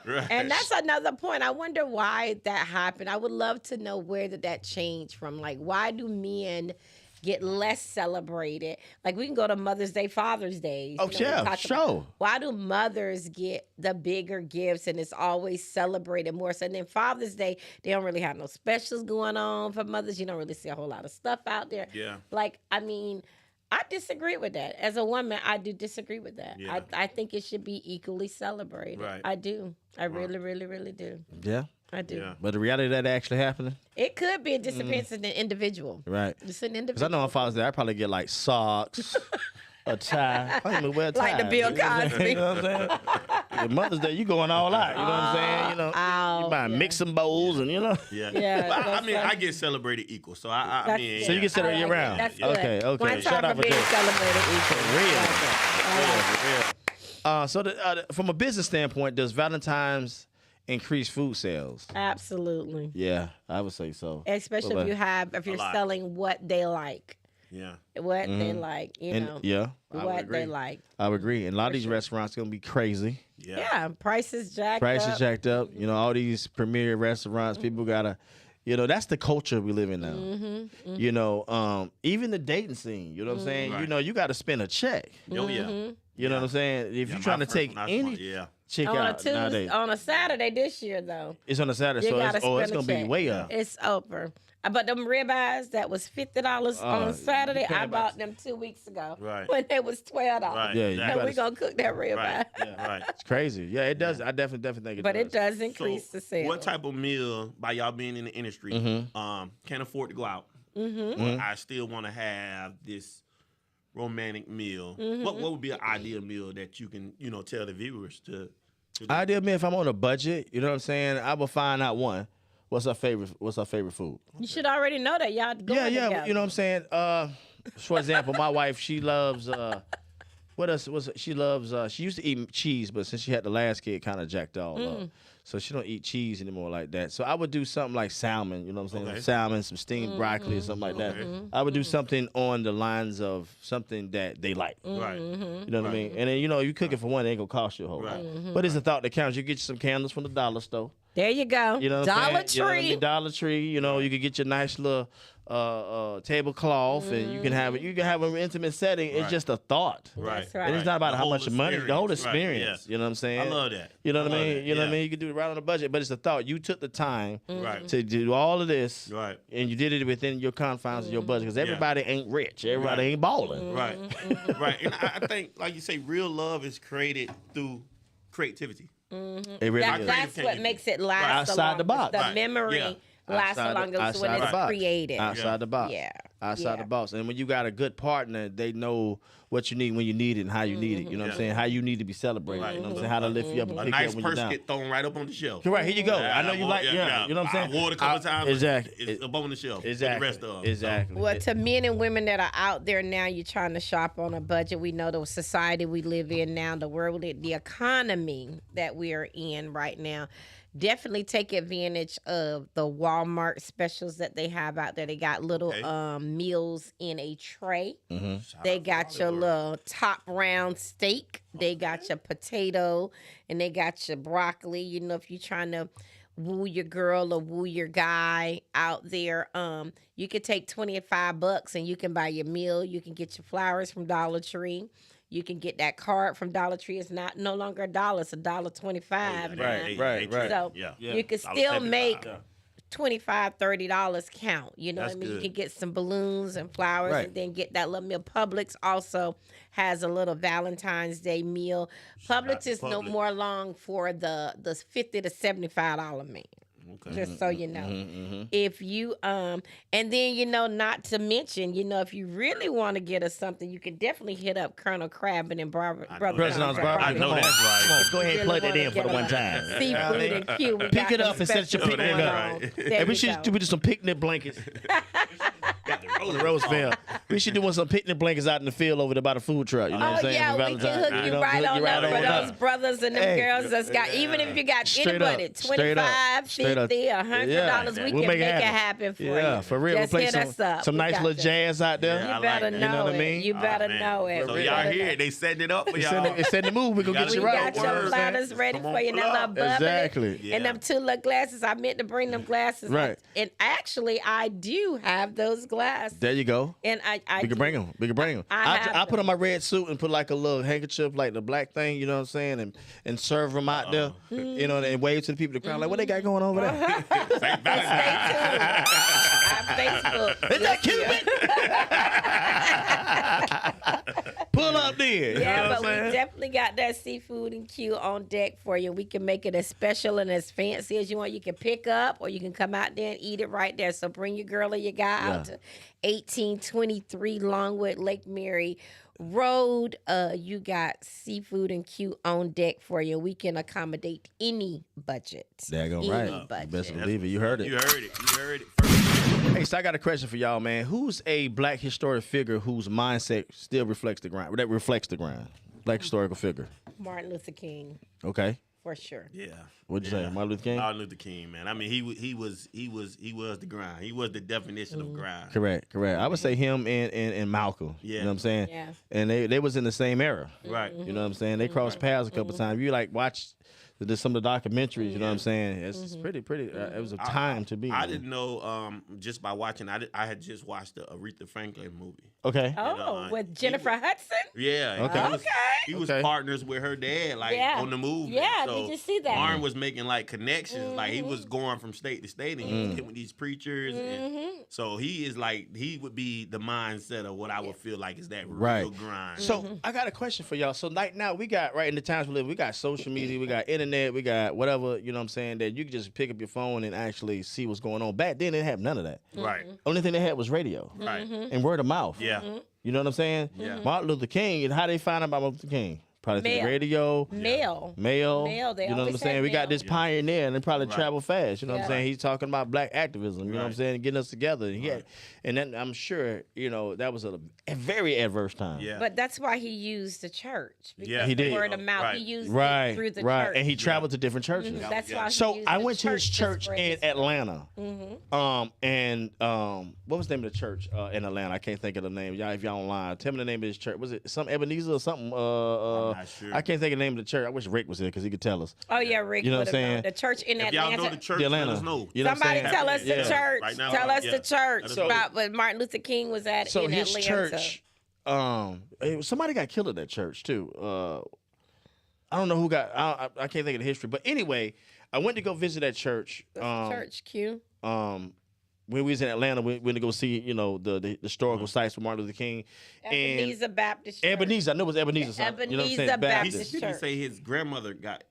C: Right.
D: And that's another point. I wonder why that happened. I would love to know where did that change from? Like, why do men get less celebrated? Like, we can go to Mother's Day, Father's Day.
B: Oh, yeah, sure.
D: Why do mothers get the bigger gifts and it's always celebrated more? So then Father's Day, they don't really have no specials going on for mothers. You don't really see a whole lot of stuff out there.
C: Yeah.
D: Like, I mean, I disagree with that. As a woman, I do disagree with that.
C: Yeah.
D: I think it should be equally celebrated.
C: Right.
D: I do. I really, really, really do.
B: Yeah.
D: I do.
C: Yeah.
B: But the reality of that actually happening?
D: It could be. It just depends on the individual.
B: Right.
D: It's an
B: Because
D: individual.
B: I know on Father's Day, I probably get like socks, a tie. I don't even wear a tie.
D: Like the Bill Cosby.
B: You know what I'm saying? And Mother's Day, you going all out. You know what I'm saying? You buying mixing bowls and,
C: Yeah.
D: Yeah,
C: But I
D: that's
C: mean,
D: right.
C: I get celebrated equal. So I
D: That's
C: mean.
D: good.
B: So you get celebrated
D: I like
B: year-round.
D: it. That's
B: Okay,
D: good.
B: okay.
D: One
B: Shout
D: time
B: out
D: for
B: for
D: being
B: that.
D: celebrated equal.
B: Real. So from a business standpoint, does Valentine's increase food sales?
D: Absolutely.
B: Yeah, I would say so.
D: Especially
B: But-
D: if you're
C: lot.
D: selling what they like.
C: Yeah.
D: What they like, you know.
B: Yeah, I would
D: What
B: agree.
D: they like.
B: I would agree. And a lot of these restaurants going to be crazy.
C: Yeah.
D: Yeah, prices jacked
B: Prices
D: up.
B: jacked up. All these premier restaurants, people got to, that's the culture we live in now. Even the dating scene, you know what I'm saying?
C: Right.
B: You got to spend a check.
C: Oh, yeah.
B: You know what I'm saying? If you're trying to take any chick
D: On a
B: out
D: Tuesday,
B: nowadays.
D: on a Saturday this year though.
B: It's on a Saturday,
D: You
B: so
D: gotta
B: it's
D: spend
B: going
D: a
B: to be
D: check.
B: way up.
D: It's over. But them ribeyes that was $50 on Saturday,
B: you pay
D: I
B: about-
D: bought them 2 weeks ago.
C: Right.
D: When it was $12.
C: Right.
B: Yeah, you
C: exactly.
D: And
B: gotta-
D: we're gonna cook that ribeye.
C: Right. Right.
B: It's crazy. Yeah, it does. I definitely think it
D: But
B: does.
D: it does increase the sales.
C: What type of meal, by y'all being in the industry, can't afford to go out? But I still want to have this romantic meal. What would be an ideal meal that you can, tell the viewers to do?
B: Ideal me if I'm on a budget, you know what I'm saying? I will find out what's our favorite food.
D: You should already know that y'all going together.
B: You know what I'm saying? For example, my wife, she loves what else was she loves she used to eat cheese, but since she had the last kid, kind of jacked all up. So she don't eat cheese anymore like that. So I would do something like salmon, you know what I'm saying?
C: Okay.
B: Salmon, some steamed broccoli or something like that. I would do something on the lines of something that they like.
C: Right.
B: You know what I mean? And then, you cook it for one, it ain't gonna cost you a whole lot. But it's a thought that counts. You get you some candles from the dollar store.
D: There you go.
B: You know what I'm
D: Dollar
B: saying? You know what I
D: Tree.
B: mean? Dollar Tree. You could get your nice little tablecloth, and you can have it. You can have an intimate setting. It's
C: Right.
B: just a thought.
C: Right.
D: That's right.
B: And it's not about
C: The
B: how
C: whole
B: much money, the whole
C: experience.
B: experience.
C: Right,
B: You know what I'm saying?
C: I love that.
B: You know what I
C: I love
B: mean?
C: that,
B: You know what I
C: yeah.
B: mean? You can do it right on a budget, but it's a thought. You took the time
C: Right.
B: to do all of this,
C: Right.
B: and you did it within your confines of your budget, because everybody ain't rich. Everybody
C: Right.
B: ain't balling.
C: Right. Right. And I think, like you say, real love is created through creativity.
B: It really is.
D: That's what makes it last
B: Outside the box.
D: The
C: Right.
D: memory
C: Yeah.
D: lasts
B: Outside the-
D: longer when
B: outside
D: it's
B: the box.
D: created.
B: Outside the box.
D: Yeah.
B: Outside
D: Yeah.
B: the box. And when you got a good partner, they know what you need when you need it and how you need it. You know what I'm saying? How you need to be celebrated.
C: Right.
B: You know what I'm saying? How to lift you up and
C: A
B: pick
C: nice
B: you up when you're
C: purse
B: down.
C: get thrown right up on the shelf.
B: Right, here you go. I know you
C: wore-
B: like, you know what I'm saying?
C: I wore it a couple times.
B: Exactly.
C: It's up on the shelf. with
B: Exactly.
C: The rest of them.
B: Exactly.
D: Well, to men and women that are out there now, you're trying to shop on a budget. We know the society we live in now, the world, the economy that we are in right now. Definitely take advantage of the Walmart specials that they have out there. They got little
C: Okay.
D: meals in a tray.
C: Shout
D: They
C: out
D: got
C: to
D: your
C: Hollywood.
D: little top round steak. They got your potato, and they got your broccoli. You know, if you're trying to woo your girl or woo your guy out there, you could take $25 and you can buy your meal. You can get your flowers from Dollar Tree.
F: You can get that card from Dollar Tree. It's no longer $1. It's $1.25 now.
B: Right.
F: So
C: Yeah.
F: you can
C: $1.75.
F: still make $25, $30 count. You know
C: That's
F: what I mean?
C: good.
F: You can get some balloons and flowers
B: Right.
F: and then get that little meal. Publix also has a little Valentine's Day meal. Publix is no
C: Publix.
F: more long for the $50 to $75 meal.
C: Okay.
F: Just so you know, if you and then not to mention, if you really want to get us something, you can definitely hit up Colonel Crabbin and Brother
B: President's Barbecue.
C: I know
B: Come on.
C: that's right.
B: Come on, let's go ahead and plug that in for the
F: Really
B: one time.
F: Seafood and Q. We
B: Pick
F: got
B: it up
F: some
B: and set your
F: specials
B: picnic
F: going
B: up.
F: on.
C: Right.
F: There
B: Hey, we
F: you
B: should
F: go.
B: do some picnic blankets.
C: Got
B: The Roseville. We should do some picnic blankets out in the field over there by the food truck. You know what I'm
F: Oh
B: saying?
F: yeah,
B: For
F: we can
B: Valentine's.
F: hook you
B: know,
F: right
B: hook
F: on
B: you
F: up for
B: on
F: those brothers and them
B: Hey.
F: girls that's got. Even if you got
B: Straight
F: anybody,
B: up, straight up,
F: $25,
B: straight up.
F: $50, $100,
B: Yeah.
F: we
B: We'll
F: can
B: make
F: make
B: it
F: it
B: happen.
F: happen for you.
B: Yeah, for real.
F: Just
B: We'll play
F: hit us up.
B: some
F: We
B: nice
F: got
B: little
F: you.
B: jazz out there.
C: Yeah,
F: You
C: I
F: better
C: like that.
F: know
B: You know what I
F: it.
B: mean?
F: You better
C: man.
F: know it.
C: So
F: You
C: y'all
F: better
C: here?
F: know.
C: They setting it up for
B: It's
C: y'all.
B: in the move. We gonna get
C: We
B: you
F: We
B: right.
F: got your
C: Word.
F: platters ready
C: Come on,
F: for you. And
C: pull
F: that
C: up.
F: little bubbly.
B: Exactly.
C: Yeah.
F: And them 2 little glasses. I meant to bring them glasses.
B: Right.
F: And actually, I do have those glasses.
B: There you go.
F: And I
B: We can bring them. We can bring them.
F: I have
B: I put
F: them.
B: on my red suit and put like a little handkerchief, like the black thing, you know what I'm saying, and serve them out there, you know, and wave to the people in the crowd like, what they got going over there?
C: St. Valentine's.
F: Our Facebook.
B: Is that Cupid? Pull up there. You
F: Yeah,
B: know
F: but
B: what I'm
F: we
B: saying?
F: definitely got that seafood and Q on deck for you. We can make it as special and as fancy as you want. You can pick up or you can come out there and eat it right there. So bring your girl or your guy out to 1823 Longwood Lake Mary Road. You got seafood and Q on deck for you. We can accommodate any budget.
B: There go
F: Any
B: right.
F: budget.
B: Best believe it. You heard
C: You
B: it.
C: heard it. You heard it first.
B: Hey, so I got a question for y'all, man. Who's a black historic figure whose mindset still reflects the grind? That reflects the grind. Black historical figure.
F: Martin Luther King,
B: Okay.
F: for sure.
C: Yeah.
B: What'd you say, Martin Luther King?
C: Martin Luther King, man. I mean, he was the grind. He was the definition of grind.
B: Correct. I would say him and Malcolm.
C: Yeah.
B: You know what I'm saying?
F: Yeah.
B: And they was in the same era.
C: Right.
B: You know what I'm saying? They crossed paths a couple times. You like watch some of the documentaries. You know what I'm saying? It's pretty. It was a time to be.
C: I
B: man.
C: didn't know just by watching. I had just watched the Aretha Franklin movie.
B: Okay.
F: Oh,
C: know,
F: with Jennifer Hudson?
C: Yeah.
B: Okay.
C: He was
B: Okay.
C: partners with her dad, like
F: Yeah.
C: on the movie.
F: Yeah,
C: So
F: did you see that?
C: Martin was making like connections. Like he was going from state to state, and he was getting with these preachers. And so he is like he would be the mindset of what I would feel like is that
B: Right.
C: real grind.
B: So I got a question for y'all. So like now we got right in the times we live, we got social media, we got internet, we got whatever, you know what I'm saying, that you can just pick up your phone and actually see what's going on. Back then they didn't have none of that.
C: Right.
B: Only thing they had was radio.
C: Right.
B: And word of mouth.
C: Yeah.
B: You know what I'm saying?
C: Yeah.
B: Martin Luther King, and how they find out about Martin Luther King? Probably through the
F: Mail.
B: radio.
F: Mail.
B: Mail.
F: They
B: You know what I'm
F: always
B: saying?
F: had
B: We got
F: mail.
B: this pioneer and they probably
C: Right.
B: travel fast. You know what I'm
F: Yeah.
B: saying? He's talking about black activism, you know what I'm
C: Right.
B: saying? Getting us together. And then I'm sure, that was a very adverse time.
C: Yeah.
F: But that's why he used the church. Because
C: Yeah.
B: He
F: the
B: did.
F: word of mouth.
C: Right.
F: He used
B: Right.
F: it through the
B: right.
F: church.
B: And he traveled to different churches.
F: Mhm, That's why he
B: So
F: used
B: I
F: the
B: went to his
F: to
B: church
F: spread
B: in
F: his-
B: Atlanta. And what was the name of the church in Atlanta? I can't think of the name. Y'all, if y'all online, tell me the name of his church. Was it some Ebenezer or something?
C: I'm not sure.
B: I can't think of the name of the church. I wish Rick was here because he could tell us.
F: Oh yeah, Rick.
B: You know what
F: would
B: I'm
F: have known.
B: saying?
F: The church in
C: If y'all
F: Atlanta.
C: know the church,
B: The Atlanta.
C: let us know.
B: You know what I'm
F: Somebody
B: saying?
F: tell us the
B: Yeah.
F: church.
C: Right now,
F: Tell us
C: yeah.
F: the church
C: Let us know.
F: about what Martin Luther King was at
B: So
F: in
B: his
F: Atlanta.
B: church, somebody got killed at that church too. I don't know who got. I can't think of the history, but anyway, I went to go visit that church.
F: Church Q.
B: When we was in Atlanta, we went to go see, the historical sites for Martin Luther King.
F: Ebenezer Baptist Church.
B: Ebenezer, I know it was Ebenezer. something, you know what I'm saying?
F: Ebenezer
B: Baptist.
F: Baptist.
C: Did you
F: church.
C: say his grandmother got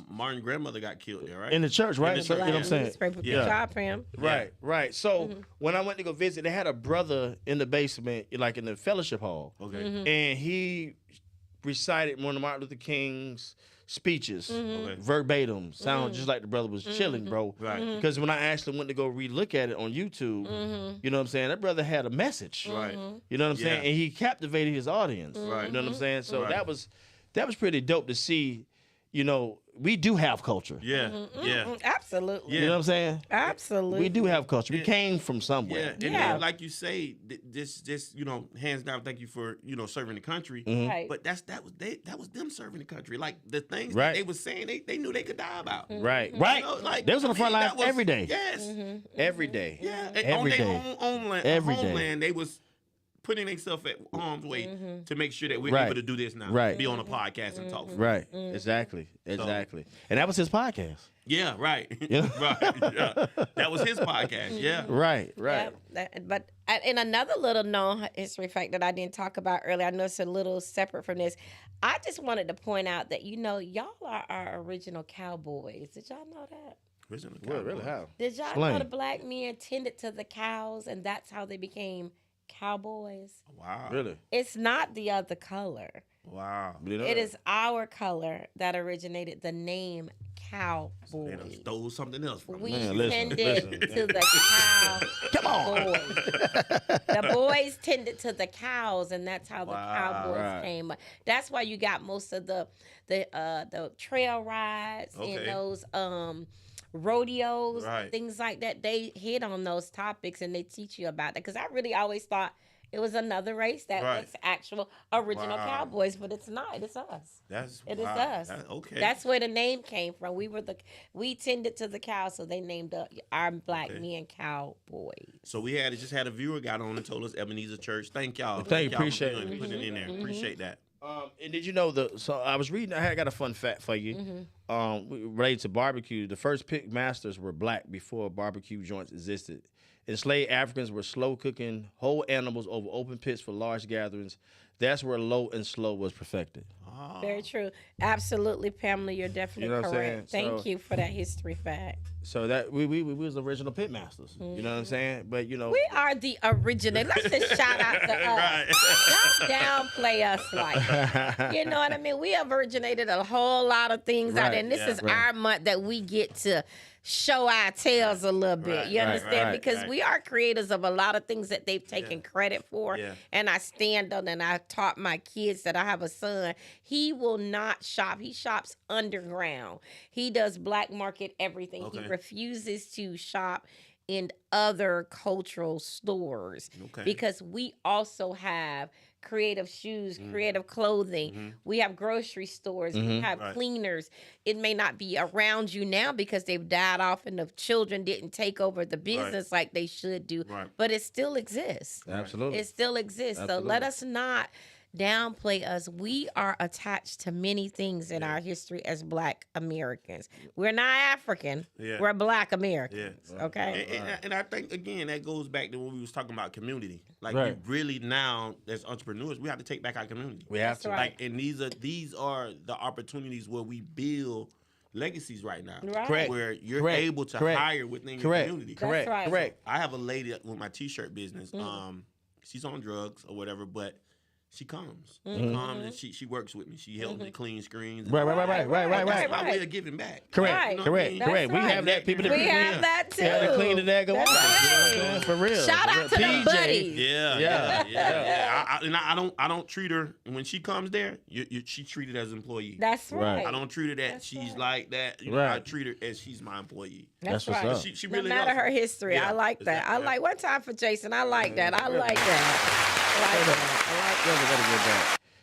C: Martin's grandmother got killed there, right?
B: In the church, right?
C: the
B: So,
C: church,
B: you know what I'm saying?
F: Pray for
C: Yeah.
F: good job for him.
B: Right. So when I went to go visit, they had a brother in the basement, like in the fellowship hall.
C: Okay.
B: And he recited one of Martin Luther King's speeches
C: Okay.
B: verbatim. Sound just like the brother was chilling, bro.
C: Right.
B: Because when I actually went to go relook at it on YouTube, you know what I'm saying? That brother had a message.
C: Right.
B: You know what I'm saying?
C: Yeah.
B: And he captivated his audience.
C: Right.
B: You know what I'm saying? So
C: Right.
B: that was pretty dope to see. We do have culture.
C: Yeah. Yeah.
F: Absolutely.
B: You know what I'm saying?
F: Absolutely.
B: We do have culture. We came from somewhere.
C: Yeah, and
F: Yeah.
C: then, like you say, this hands down, thank you for serving the country.
F: Right.
C: But that was them serving the country. Like the things
B: Right.
C: that they was saying, they knew they could die about.
B: Right.
C: You
B: Right.
C: know, like,
B: They was on the front lines
C: that was-
B: every day.
C: Yes.
B: Every day.
C: Yeah. And
B: Every
C: on
B: day.
C: their own homeland,
B: Every day.
C: homeland, they was putting themselves at harm's way to make sure that we're
B: Right.
C: able to do this now.
B: Right.
C: Be on a podcast and talk.
B: Right. Exactly. Exactly. And that was his podcast.
C: Yeah, right.
B: Yeah.
C: Right. Yeah. That was his podcast. Yeah.
B: Right. Right.
F: Yeah, but in another little known history fact that I didn't talk about earlier, I know it's a little separate from this. I just wanted to point out that, y'all are our original cowboys. Did y'all know that?
B: Well, really? How?
F: Did y'all
B: Explain.
F: know the black men tended to the cows and that's how they became cowboys?
C: Wow.
B: Really?
F: It's not the other color.
C: Wow.
F: It is our color that originated the name cowboy.
C: They done stole something else from
F: We
C: me.
B: Man, listen,
F: tended
B: listen.
F: to the cow.
B: Come on.
F: Boys. The boys tended to the cows, and that's how the cowboys
B: Right.
F: came. That's why you got most of the trail rides and
C: Okay.
F: those rodeos,
C: Right.
F: things like that. They hit on those topics and they teach you about that. Because I really always thought it was another race that
C: Right.
F: was actual original
C: Wow.
F: cowboys, but it's not. It's us. It is
C: wow.
F: us.
C: Okay.
F: That's where the name came from. We tended to the cows, so they named our black
C: Okay.
F: men cowboys.
C: So we just had a viewer got on and told us Ebenezer Church. Thank y'all.
B: Thank you.
C: y'all for
B: Appreciate
C: doing
B: it.
C: putting it in there. Appreciate that.
B: And did you know so I was reading, I got a fun fact for you. Related to barbecue, the first pit masters were black before barbecue joints existed. Enslaved Africans were slow cooking whole animals over open pits for large gatherings. That's where low and slow was perfected.
F: Very true. Absolutely, Pamela, you're definitely
B: You know what I'm
F: correct.
B: saying?
F: Thank
B: So-
F: you for that history fact.
B: So that we was the original pit masters. You know what I'm saying? But
F: We are the original. Let's just shout out to us. Don't downplay us like that. You know what I mean? We have originated a whole lot of things out
B: Right,
F: there. And this
C: yeah.
F: is our month that we get to show our tails a little bit.
C: Right,
F: You
C: right,
F: understand?
B: right,
F: Because
C: right.
F: we are creators of a lot of things that they've taken credit for.
C: Yeah.
F: And I stand on and I taught my kids that I have a son. He will not shop. He shops underground. He does black market everything. He
C: Okay.
F: refuses to shop in other cultural stores
C: Okay.
F: because we also have creative shoes, creative clothing. We have grocery stores. We have
C: Right.
F: cleaners. It may not be around you now because they've died off and the children didn't take over the business like they should do,
C: Right.
F: but it still exists.
B: absolutely.
F: It still exists. So let us not downplay us. We are attached to many things in our history as Black Americans. We're not African.
C: Yeah.
F: We're Black Americans.
C: Yeah.
F: Okay.
C: And I think again that goes back to when we was talking about community. Like
B: Right.
C: we really now as entrepreneurs we have to take back our community.
B: We have
F: That's
B: to.
F: right.
C: Like and these are the opportunities where we build legacies right now.
F: Right.
B: Correct.
C: Where you're
B: Correct.
C: able to
B: Correct.
C: hire within your
B: Correct.
C: community.
B: Correct.
F: right.
B: Correct.
C: I have a lady with my t-shirt business. She's on drugs or whatever, but she comes. She comes and she works with me. She helps me clean screens. and
B: Right.
C: all that.
B: Right.
C: That's my
F: Right.
C: way of giving back.
B: Correct.
F: Right.
C: You know what I
B: Correct.
C: mean?
F: That's
B: Correct. We
F: right.
B: have that people to
F: We
B: clean.
F: have that too.
B: Yeah, to clean the daggone
F: That's
B: wall. You know what I'm
F: right.
B: saying? For real.
F: Shout out to the
B: PJ.
F: buddies.
C: Yeah. I don't treat her when she comes there. She treated as an employee.
F: That's
B: Right.
F: right.
C: I don't treat her that
F: That's
C: she's
F: right.
C: like that. You know,
B: Right.
C: I treat her as she's my employee.
F: That's
B: what's
F: right.
B: up.
C: She
F: No
C: really
F: matter
C: does.
F: her history,
C: Yeah,
F: I like that. I
C: exactly.
F: like one time for Jason. I like that. I like that.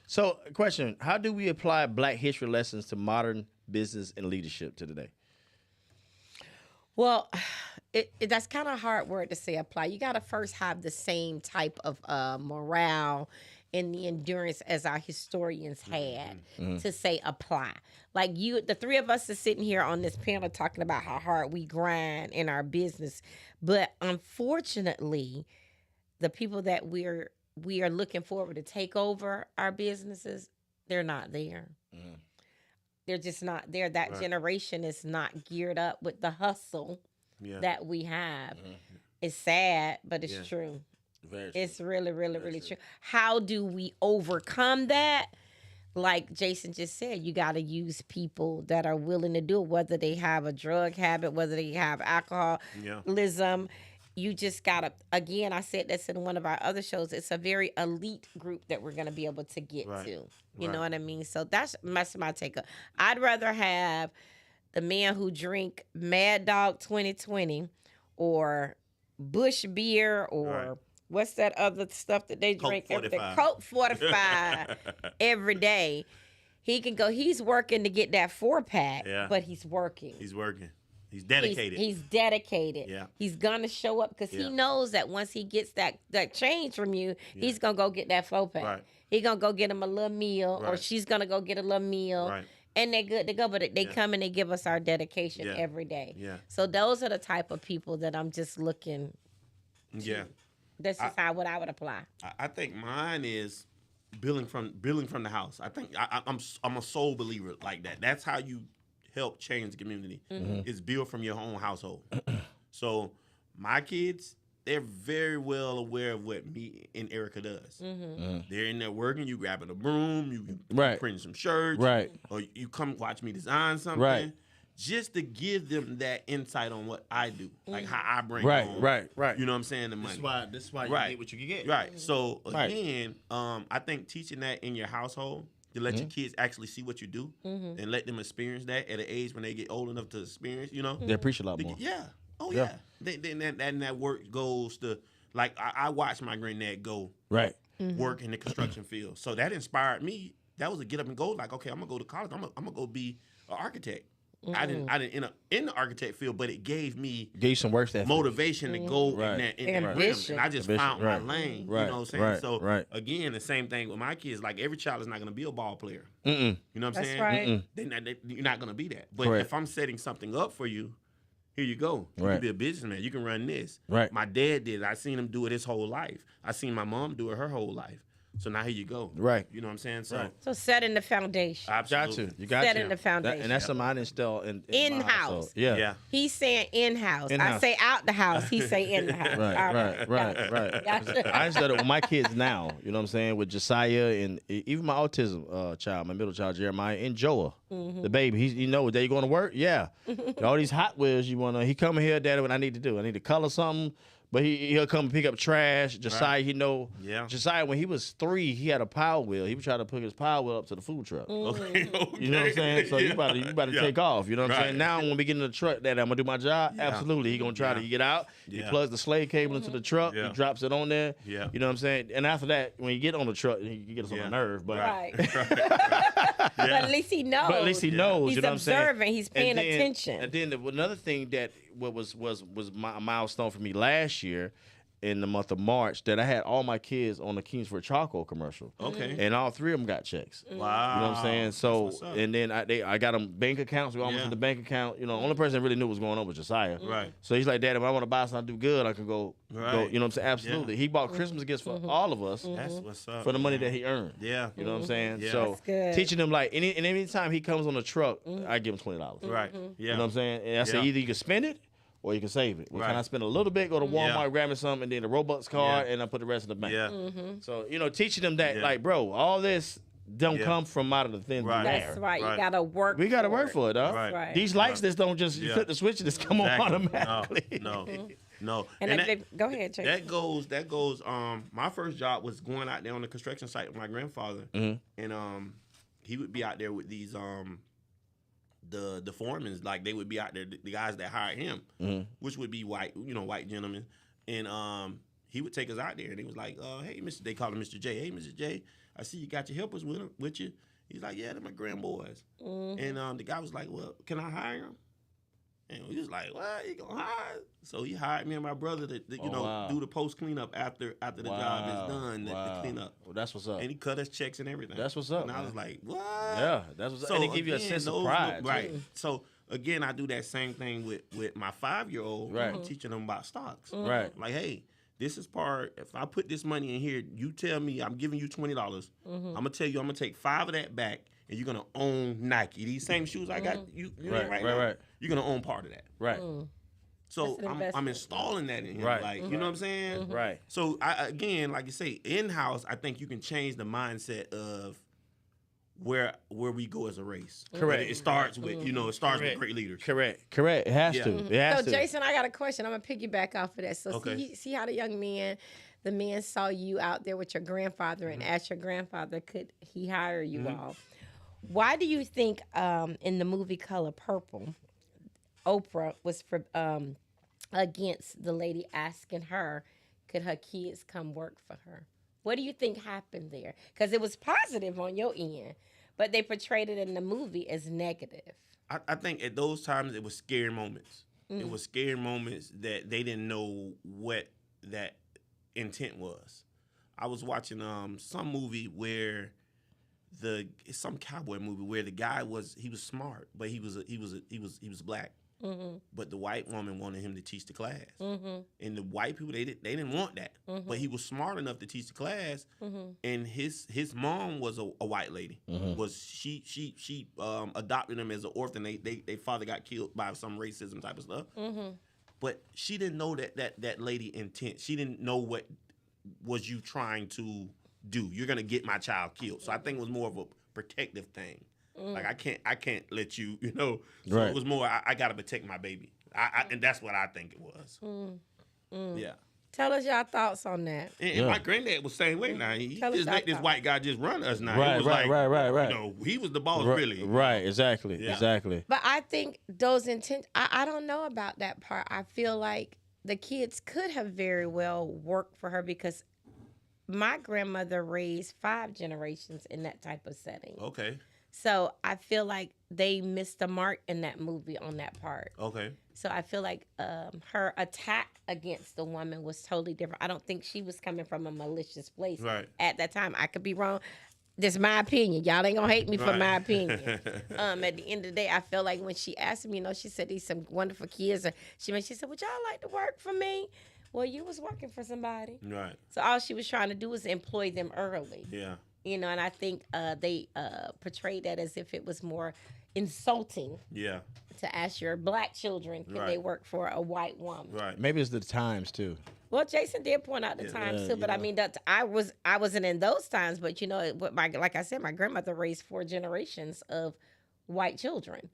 B: So, question: how do we apply Black history lessons to modern business and leadership to today?
F: Well, that's kind of a hard word to say apply. You got to first have the same type of morale and the endurance as our historians had to say apply. Like the three of us are sitting here on this panel talking about how hard we grind in our business. But unfortunately, the people that we are looking forward to take over our businesses, they're not there. They're just not there. That generation is not geared up with the hustle that we have. It's sad, but it's true.
B: Very true.
F: It's really, really, really true. How do we overcome that? Like Jason just said, you got to use people that are willing to do it, whether they have a drug habit, whether they have alcoholism. You just got to, again, I said this in one of our other shows, it's a very elite group that we're going to be able to get to. You know what I mean? So that's my take. I'd rather have the man who drink Mad Dog 2020 or Bush beer or what's that other stuff that they drink?
C: Coke 45.
F: Coke 45 every day. He can go, he's working to get that 4-pack, but he's working.
C: He's working. He's dedicated.
F: He's dedicated.
C: Yeah.
F: He's gonna show up because
C: Yeah.
F: he knows that once he gets that change from you, he's gonna go get that faux pay.
C: Right.
F: He's gonna go get him a little meal, or
C: Right.
F: she's gonna go get a little meal.
C: Right.
F: And they're good to go, but they
C: Yeah.
F: come and they give us our dedication
C: Yeah.
F: every day.
C: Yeah.
F: So those are the type of people that I'm just looking.
C: Yeah.
F: This is what I would apply.
C: I think mine is building from the house. I think I'm a soul believer like that. That's how you help change the community. Is build from your own household. So my kids, they're very well aware of what me and Erica does. They're in there working. You grabbing a broom. You
B: Right.
C: printing some shirts.
B: Right.
C: Or you come watch me design something.
B: Right.
C: Just to give them that insight on what I do, like how I bring
B: Right,
C: home,
B: right.
C: You know what I'm saying? The money.
B: This is why you
C: Right.
B: get what you can get.
C: Right. So
B: Right.
C: again, I think teaching that in your household to let your kids actually see what you do and let them experience that at an age when they get old enough to experience, you know.
B: They appreciate a lot
C: They
B: more.
C: get- yeah. Oh
B: Yeah.
C: yeah. Then that work goes to like I watched my granddad go
B: Right.
C: work in the construction field. So that inspired me. That was a get up and go. Like, okay, I'm gonna go to college. I'm gonna go be an architect. I didn't in the architect field, but it gave me
B: Gave you some work ethic.
C: motivation to go
B: Right.
C: in that realm.
F: Ambition.
C: And I just
B: Ambition,
C: found
B: right.
C: my lane.
B: Right,
C: You know what I'm saying?
B: right,
C: So
B: right.
C: again, the same thing with my kids. Like every child is not going to be a ball player.
B: Mm-mm.
C: You know what I'm
F: That's
C: saying?
F: right.
C: You're not going to be that. But
B: Correct.
C: if I'm setting something up for you, here you go. You
B: Right.
C: can be a businessman. You can run this.
B: Right.
C: My dad did. I seen him do it his whole life. I seen my mom do it her whole life. So now here you go.
B: Right.
C: You know what I'm saying? So
B: Right.
F: So setting the foundation.
B: Got
C: absolutely.
B: you. You got
F: Setting
B: you.
F: the foundation.
B: And that's something I instill in my
F: In-house.
B: household. Yeah.
C: Yeah.
F: He's saying in-house. I
B: In-house.
F: say out the house. He say in the house.
B: Right,
F: All
B: right.
F: Gotcha.
B: I instill it with my kids now. You know what I'm saying? With Josiah and even my autism child, my middle child Jeremiah, and Joah, the baby. He's day you going to work? Yeah. All these Hot Wheels you wanna. He come here, Daddy. What I need to do? I need to color something. But he'll come pick up trash. Josiah,
C: Yeah.
B: Josiah, when he was 3, he had a Power Wheel. He would try to put his Power Wheel up to the food truck.
C: Okay.
B: You know what I'm saying? So you about to
C: Yeah.
B: take off. You know what I'm
C: Right.
B: saying? Now when we get in the truck, Daddy, I'm gonna do my job.
C: Yeah.
B: Absolutely. He gonna try to get out. He
C: Yeah.
B: plugs the slave cable into the truck.
C: Yeah.
B: He drops it on there.
C: Yeah.
B: You know what I'm saying? And after that, when you get on the truck, you get us on the nerve. But
F: Right. But at least he knows.
B: but at least he knows.
F: He's
B: you know what I'm saying?
F: observing. He's paying
B: And then-
F: attention.
B: And then another thing that was my milestone for me last year in the month of March that I had all my kids on the Kingsford Charcoal commercial.
C: Okay.
B: And all 3 of them got checks.
C: Wow.
B: You know what I'm saying? So,
C: That's what's up.
B: and then I got them bank accounts. We almost
C: Yeah.
B: in the bank account. You know, only person that really knew what was going on was Josiah.
C: Right.
B: So he's like, Daddy, when I want to buy something, do good, I can go.
C: Right.
B: You know what I'm saying? Absolutely. He bought Christmas gifts for all of us
C: That's what's up.
B: for the money
C: man.
B: that he earned.
C: Yeah.
B: You know what I'm saying?
C: Yeah.
B: So
F: That's good.
B: teaching them like any time he comes on the truck, I give him $20.
C: Right. Yeah.
B: You know what I'm saying? And I say
C: Yeah.
B: either you can spend it or you can save it. Well, can
C: Right.
B: I spend a little bit, go to Walmart,
C: Yeah.
B: grab me something, and then the Robux card,
C: Yeah.
B: and I put the rest in the bank.
C: Yeah.
B: So, teaching them that,
C: Yeah.
B: like, bro, all this don't
C: Yeah.
B: come from out of the thin
C: Right.
B: air.
F: That's right. You
C: Right.
F: gotta work.
B: We got to work for it, dog.
C: Right.
F: Right.
B: These lights just don't just you
C: Yeah.
B: flip the switch and just come on
C: Exactly.
B: automatically.
C: No.
F: And go ahead, Chase.
C: That goes. My first job was going out there on the construction site with my grandfather, and he would be out there with these the foremen, like they would be out there, the guys that hired him, which would be white gentlemen, and he would take us out there, and he was like, hey, they call him Mr. J. Hey, Mr. J, I see you got your helpers with you. He's like, yeah, they're my grandboys, and the guy was like, well, can I hire him? And we was like, what? You gonna hire? So he hired me and my brother to
B: wow.
C: do the post cleanup after the job is done, the cleanup.
B: Well, that's what's up.
C: And he cut us checks and everything.
B: That's what's up,
C: And I was
B: man.
C: like, what?
B: Yeah, that's what's up. And they give you a
C: again,
B: sense of
C: those
B: pride, too.
C: right? So again, I do that same thing with my 5-year-old.
B: Right.
C: I'm teaching them about stocks.
B: Right.
C: Like, hey, this is part. If I put this money in here, you tell me I'm giving you $20. I'm gonna tell you I'm gonna take 5 of that back, and you're gonna own Nike. These same shoes I got you
B: Right,
C: right
B: right,
C: now.
B: right.
C: You're gonna own part of that.
B: Right.
C: So
F: That's an
C: I'm
F: investment.
C: installing that in him.
B: Right.
C: Like, you know what I'm saying?
B: Right.
C: So again, like you say, in-house, I think you can change the mindset of where we go as a race.
B: Correct.
C: But it starts with, with great leaders.
B: Correct. It has
C: Yeah.
B: to. It has
F: So,
B: to.
F: Jason, I got a question. I'm gonna piggyback off of that. So,
C: Okay.
F: see how the man saw you out there with your grandfather and asked your grandfather, could he hire you all? Why do you think in the movie Color Purple, Oprah was against the lady asking her, could her kids come work for her? What do you think happened there? Because it was positive on your end, but they portrayed it in the movie as negative.
C: I think at those times it was scary moments. It was scary moments that they didn't know what that intent was. I was watching some movie where it's some cowboy movie where the guy was smart, but he was black. But the white woman wanted him to teach the class, and the white people they didn't want that. But he was smart enough to teach the class, and his mom was a white lady. Was she adopted him as an orphan? They father got killed by some racism type of stuff. But she didn't know that lady intent. She didn't know what was you trying to do. You're gonna get my child killed. So I think it was more of a protective thing. Like I can't let you, So
B: Right.
C: it was more. I gotta protect my baby. And that's what I think it was. Yeah.
F: Tell us your thoughts on that.
C: And my granddad was the same way. Now he
F: Tell us
C: just
F: your
C: let this
F: thoughts.
C: white guy just run us. Now
B: Right,
C: it was
B: right,
C: like,
B: right.
C: He was the boss,
B: Right,
C: really.
B: right, exactly,
C: Yeah.
B: exactly.
F: But I think those intent, I don't know about that part. I feel like the kids could have very well worked for her because my grandmother raised 5 generations in that type of setting.
C: Okay.
F: So I feel like they missed the mark in that movie on that part.
C: Okay.
F: So I feel like her attack against the woman was totally different. I don't think she was coming from a malicious place
C: Right.
F: at that time. I could be wrong. This is my opinion. Y'all ain't gonna hate me for
C: Right.
F: my opinion. At the end of the day, I feel like when she asked me, she said these some wonderful kids. She said, "Would y'all like to work for me?" Well, you was working for somebody.
C: Right.
F: So all she was trying to do was employ them early.
C: Yeah.
F: And I think they portrayed that as if it was more insulting
C: Yeah.
F: to ask your black children can they
C: Right.
F: work for a white woman.
C: Right.
B: Maybe it's the times too.
F: Well, Jason did point out the times too, but I mean that I wasn't in those times. But like I said, my grandmother raised 4 generations of white children,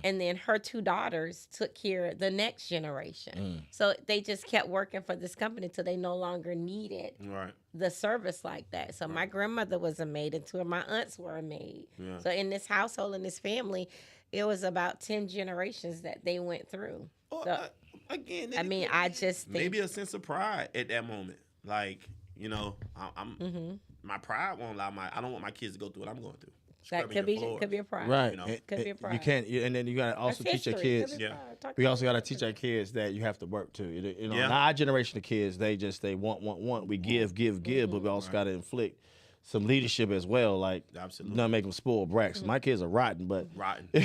F: and then her 2 daughters took care of the next generation. So they just kept working for this company till they no longer needed
C: Right.
F: the service like that. So my grandmother was a maid, and 2 of my aunts were a maid.
C: Yeah.
F: So in this household, in this family, it was about 10 generations that they went through.
C: Well,
F: So,
C: again,
F: I mean, I just think
C: maybe a sense of pride at that moment. Like, I'm my pride won't allow I don't want my kids to go through what I'm going through.
F: that
C: Scrubbing
F: could be
C: the floors.
F: could be a pride.
B: Right.
F: Could be a pride.
B: You can't, and then you gotta also
F: That's
B: teach your
F: history.
B: kids.
F: Could be
C: Yeah.
F: pride. Talk
B: We
F: about
B: also gotta
F: history.
B: teach our kids that you have to work too.
C: Yeah.
B: Now our generation of kids, they want. We give, but we also gotta inflict some leadership as well. Like,
C: Absolutely.
B: not make them spoiled brats. My kids are rotten, but
C: Rotten.
B: you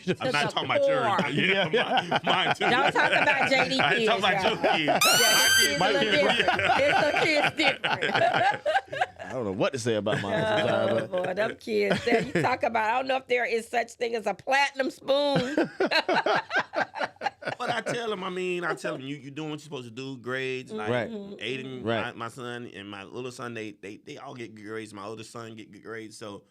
B: know,
C: I'm not
F: the
C: talking about yours.
F: core.
C: Yeah, mine too.
F: Don't talk about JD
C: I ain't
F: kids.
C: talking about your
F: y'all.
C: kids.
F: Yeah, his kids a little different. His little kids different.
B: I don't know what to say about mine. sometimes,
F: Oh
B: but-
F: boy, them kids. You talk about. I don't know if there is such thing as a platinum spoon.
C: But I tell them, you doing what you're supposed to do. Grades, like
B: Right.
C: Aiden,
B: Right.
C: my son, and my little son, they all get good grades. My older son get good grades. So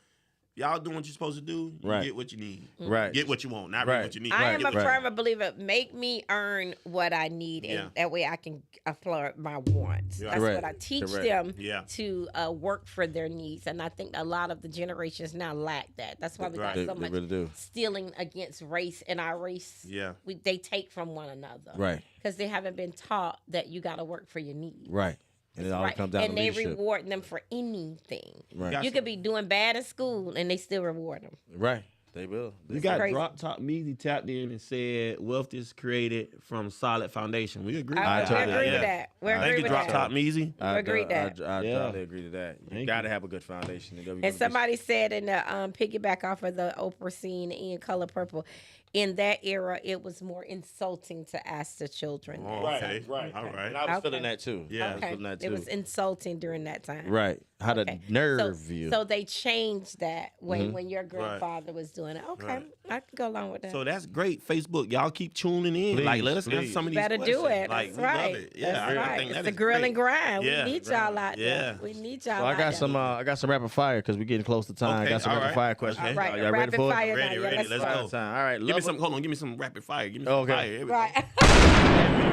C: y'all doing what you're supposed to do. You
B: Right.
C: get what you need.
B: Right.
C: Get what you want, not
B: Right.
C: really what you need.
F: I am
C: Get
F: a
C: what you
F: firm believer. Make me earn what I need, and
C: Yeah.
F: that way I can afford my wants.
C: Yeah.
F: That's
B: Correct.
F: what I teach
B: Correct.
F: them
C: Yeah.
F: to work for their needs, and I think a lot of the generations now lack that. That's why we got
C: Right.
F: so
B: They
F: much
B: really do.
F: stealing against race in our race.
C: Yeah.
F: They take from one another,
B: Right.
F: Because they haven't been taught that you got to work for your needs.
B: Right. And it all
F: Right.
B: comes down
F: And
B: to
F: they
B: leadership.
F: reward them for anything.
B: Right.
C: got
F: You
C: some-
F: could be doing bad in school and they still reward them.
B: Right. They will.
C: You got
F: crazy.
C: Drop Top Measy tapped in and said wealth is created from solid foundation. We agree.
F: I
C: with
B: totally
C: that.
F: agree
C: Yeah.
F: with that. We
C: Thank
F: agree
C: you,
F: with
C: Drop
F: that.
C: Top Measy.
B: I
F: Agreed that.
B: I
C: Yeah.
B: totally agree to that. You
C: Thank
B: got to
C: you.
B: have a good foundation.
F: And somebody said in the piggyback off of the Oprah scene in Color Purple, in that era, it was more insulting to ask the children.
C: Oh,
F: that.
C: okay.
B: Right.
C: All right.
B: And I was
F: Okay.
B: feeling that too.
C: Yeah.
B: I was
F: Okay.
B: feeling that too.
F: It was insulting during that time.
B: Right. How to
F: Okay.
B: nerve
F: so,
B: you.
F: So they changed that when your grandfather was doing it. Okay,
C: Right.
F: I can go along with that.
C: So that's great. Facebook, y'all keep tuning in.
B: Please,
C: like, let us answer
B: please.
C: some of these
F: Better
C: questions.
F: do it.
C: Like,
F: That's
C: we
F: right.
C: love it. Yeah,
F: That's
C: I
F: right.
C: think
F: It's
C: that
F: the
C: is
F: grill
C: great.
F: and grind.
C: Yeah.
F: We need y'all out there.
C: Yeah.
F: We need y'all
B: So I
F: out
B: got
F: there.
B: some. I got some rapid fire because we're getting close to time. I
C: Okay,
B: got some
C: all
B: rapid
C: right.
B: fire questions.
C: Okay.
F: All right,
B: Y'all ready
F: rapid
B: for
F: fire
B: it?
F: now.
C: Ready,
F: Yeah,
C: ready. Let's
B: Fire
C: go.
B: time. All right.
C: Give me
B: Love-
C: some. Hold on. Give me some rapid fire. Give me some
B: Okay.
C: fire. Here we go.
F: Right.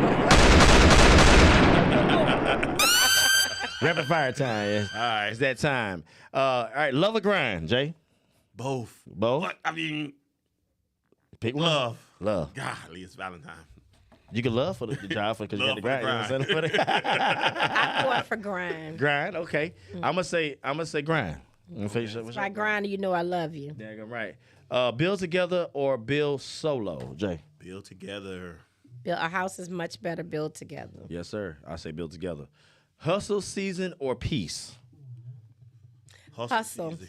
B: Rapid fire time. Yeah.
C: All right.
B: It's that time. All right. Love or grind, Jay?
C: Both.
B: Both?
C: What? I mean,
B: Pick one.
C: love.
B: Love.
C: Golly, it's Valentine.
B: You can love for the job because you got
C: Love
B: the grind. You know
C: for the
B: what I'm saying?
F: I'm going for grind.
B: Grind. Okay. I'm gonna say grind. I'm gonna finish up with
F: If I grind, you know I love you.
B: Daggone right. Build together or build solo, Jay?
C: Build together.
F: Build a house is much better built together.
B: Yes, sir. I say build together. Hustle season or peace?
F: Hustle.
C: Easy.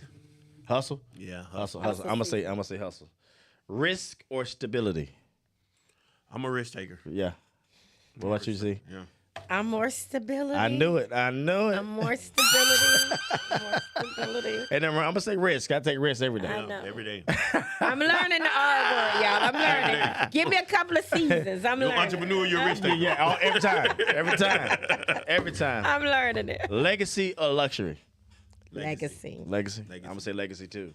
B: Hustle.
C: Yeah,
B: Hustle.
F: Hustle
B: I'm gonna say hustle. Risk or stability?
C: I'm a risk taker.
B: Yeah. What about you, Z?
C: Yeah.
F: I'm more stability.
B: I knew it.
F: I'm more stability. More stability.
B: And then I'm gonna say risk. I take risks every day.
F: I know.
C: Every day.
F: I'm learning the R word, y'all. I'm learning. Give me a couple of seasons. I'm
C: You're
F: learning.
C: entrepreneur, you're a risk taker.
B: Yeah, every time.
F: I'm learning it.
B: Legacy or luxury?
F: Legacy.
B: Legacy. I'm gonna say legacy too.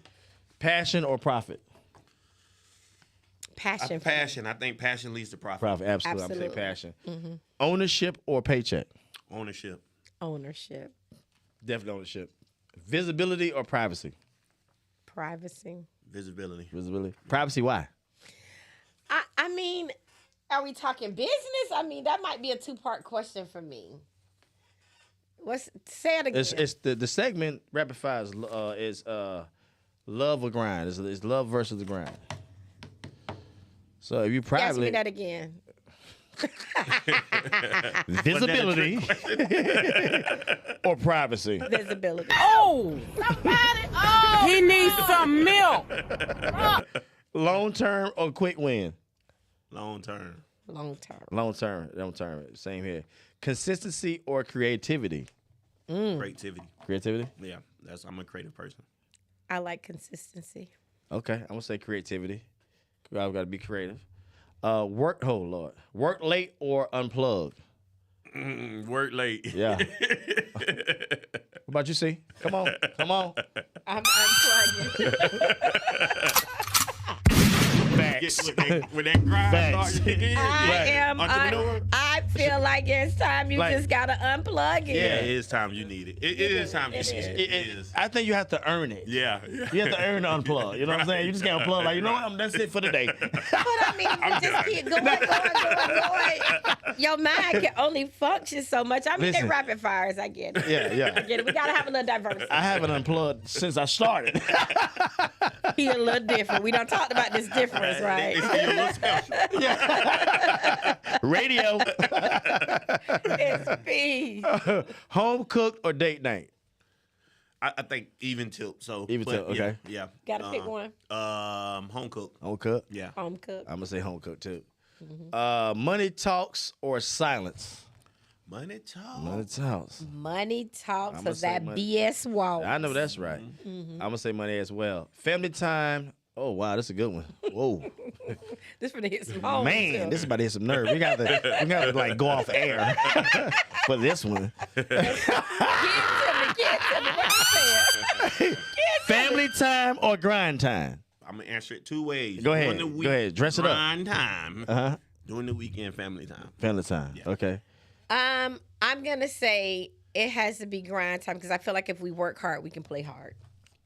B: Passion or profit?
F: Passion.
C: Passion. I think passion leads to profit.
B: Profit. Absolutely. I'm gonna say
F: Absolutely.
B: passion. Ownership or paycheck?
C: Ownership.
F: Ownership.
B: Definitely ownership. Visibility or privacy?
F: Privacy.
C: Visibility.
B: Visibility. Privacy. Why?
F: I mean, are we talking business? I mean, that might be a two-part question for me. Say it again.
B: It's the segment rapid fire is love or grind. It's love versus the grind. So if you
F: Ask me
B: privately
F: that again.
B: visibility or privacy.
F: Visibility.
E: Oh, somebody. Oh, he needs some milk.
B: Long term or quick win.
C: Long term.
F: Long term.
B: Long term. Same here. Consistency or creativity.
C: Creativity.
B: Creativity.
C: Yeah. I'm a creative person.
F: I like consistency.
B: Okay, I'm gonna say creativity. I've got to be creative. Work late or unplug.
C: Work late.
B: Yeah. What about you, C? Come on.
F: I'm unplugging.
B: Facts.
C: When that grind
B: Facts.
C: starts kicking in, entrepreneur.
F: I feel like it's time you
B: Like-
F: just gotta unplug it.
C: Yeah, it is time you need it. It is time you need it. It is.
B: I think you have to earn it.
C: Yeah.
B: You have to earn the unplug. You know what I'm saying? You just can't unplug. Like, you know what? That's it for the day.
F: But I mean, you just keep going. Your mind can only function so much. I mean,
B: Listen.
F: they rapid fires. I get it.
B: Yeah.
F: I get it. We gotta have a little diversity.
B: I haven't unplugged since I started.
F: He a little different. We done talked about this difference, right?
C: It's still a little special.
B: Radio.
F: It's me.
B: Home cooked or date night?
C: I think even tilt. So
B: Even tilt, okay.
C: Yeah.
F: Gotta pick one.
C: Home cook.
B: Home cooked?
C: Yeah.
F: Home cook.
B: I'm going to say home cooked too. Money talks or silence?
C: Money talk.
B: Money talks.
F: Money talks
B: I'ma
F: of
B: say
F: that
B: money.
F: BS walk.
B: I know that's right. I'm going to say money as well. Family time. Oh, wow, that's a good one. Whoa.
F: This for the hit some homes.
B: Man,
F: too.
B: this is about to hit some nerves. We got to like go off air for this one.
F: Get to me. What you saying?
B: Family time or grind time?
C: I'm gonna answer it two ways.
B: Go ahead.
C: During the week,
B: Go ahead. Dress it up.
C: grind time.
B: Uh-huh.
C: During the weekend, family time.
B: Family time.
C: Yeah.
B: Okay.
F: I'm gonna say it has to be grind time because I feel like if we work hard, we can play hard.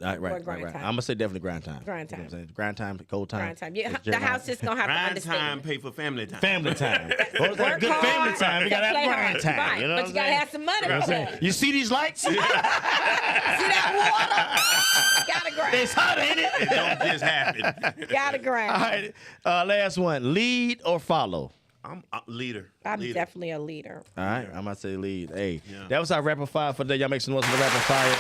B: All right, right,
F: grind
B: right.
F: time.
B: I'm gonna say definitely grind time.
F: Grind
B: You know
F: time.
B: what I'm saying? Grind time, cold time.
F: Grind time. Yeah,
B: That's
F: the
B: Jeremiah.
F: house is gonna have to
C: Grind
F: understand.
C: time pay for family time.
B: Family time. What was that?
F: Work
B: Good
F: hard,
B: family time. We gotta have
F: play
B: grind
F: hard.
B: time.
F: Right.
B: You know
F: But
B: what
F: you gotta
B: I'm
F: have some money
B: saying?
F: for
B: You know what I'm
F: that.
B: saying? You see these lights?
F: See that water? Gotta grind.
B: It's hot, ain't
C: It
B: it?
C: don't just happen.
F: Gotta grind.
B: All right. Last one. Lead or follow?
C: I'm a leader.
F: I'm
C: Leader.
F: definitely a leader.
B: All right. I'm gonna say lead. Hey,
C: Yeah.
B: that was our rapid fire for today. Y'all make some noise for the rapid fire.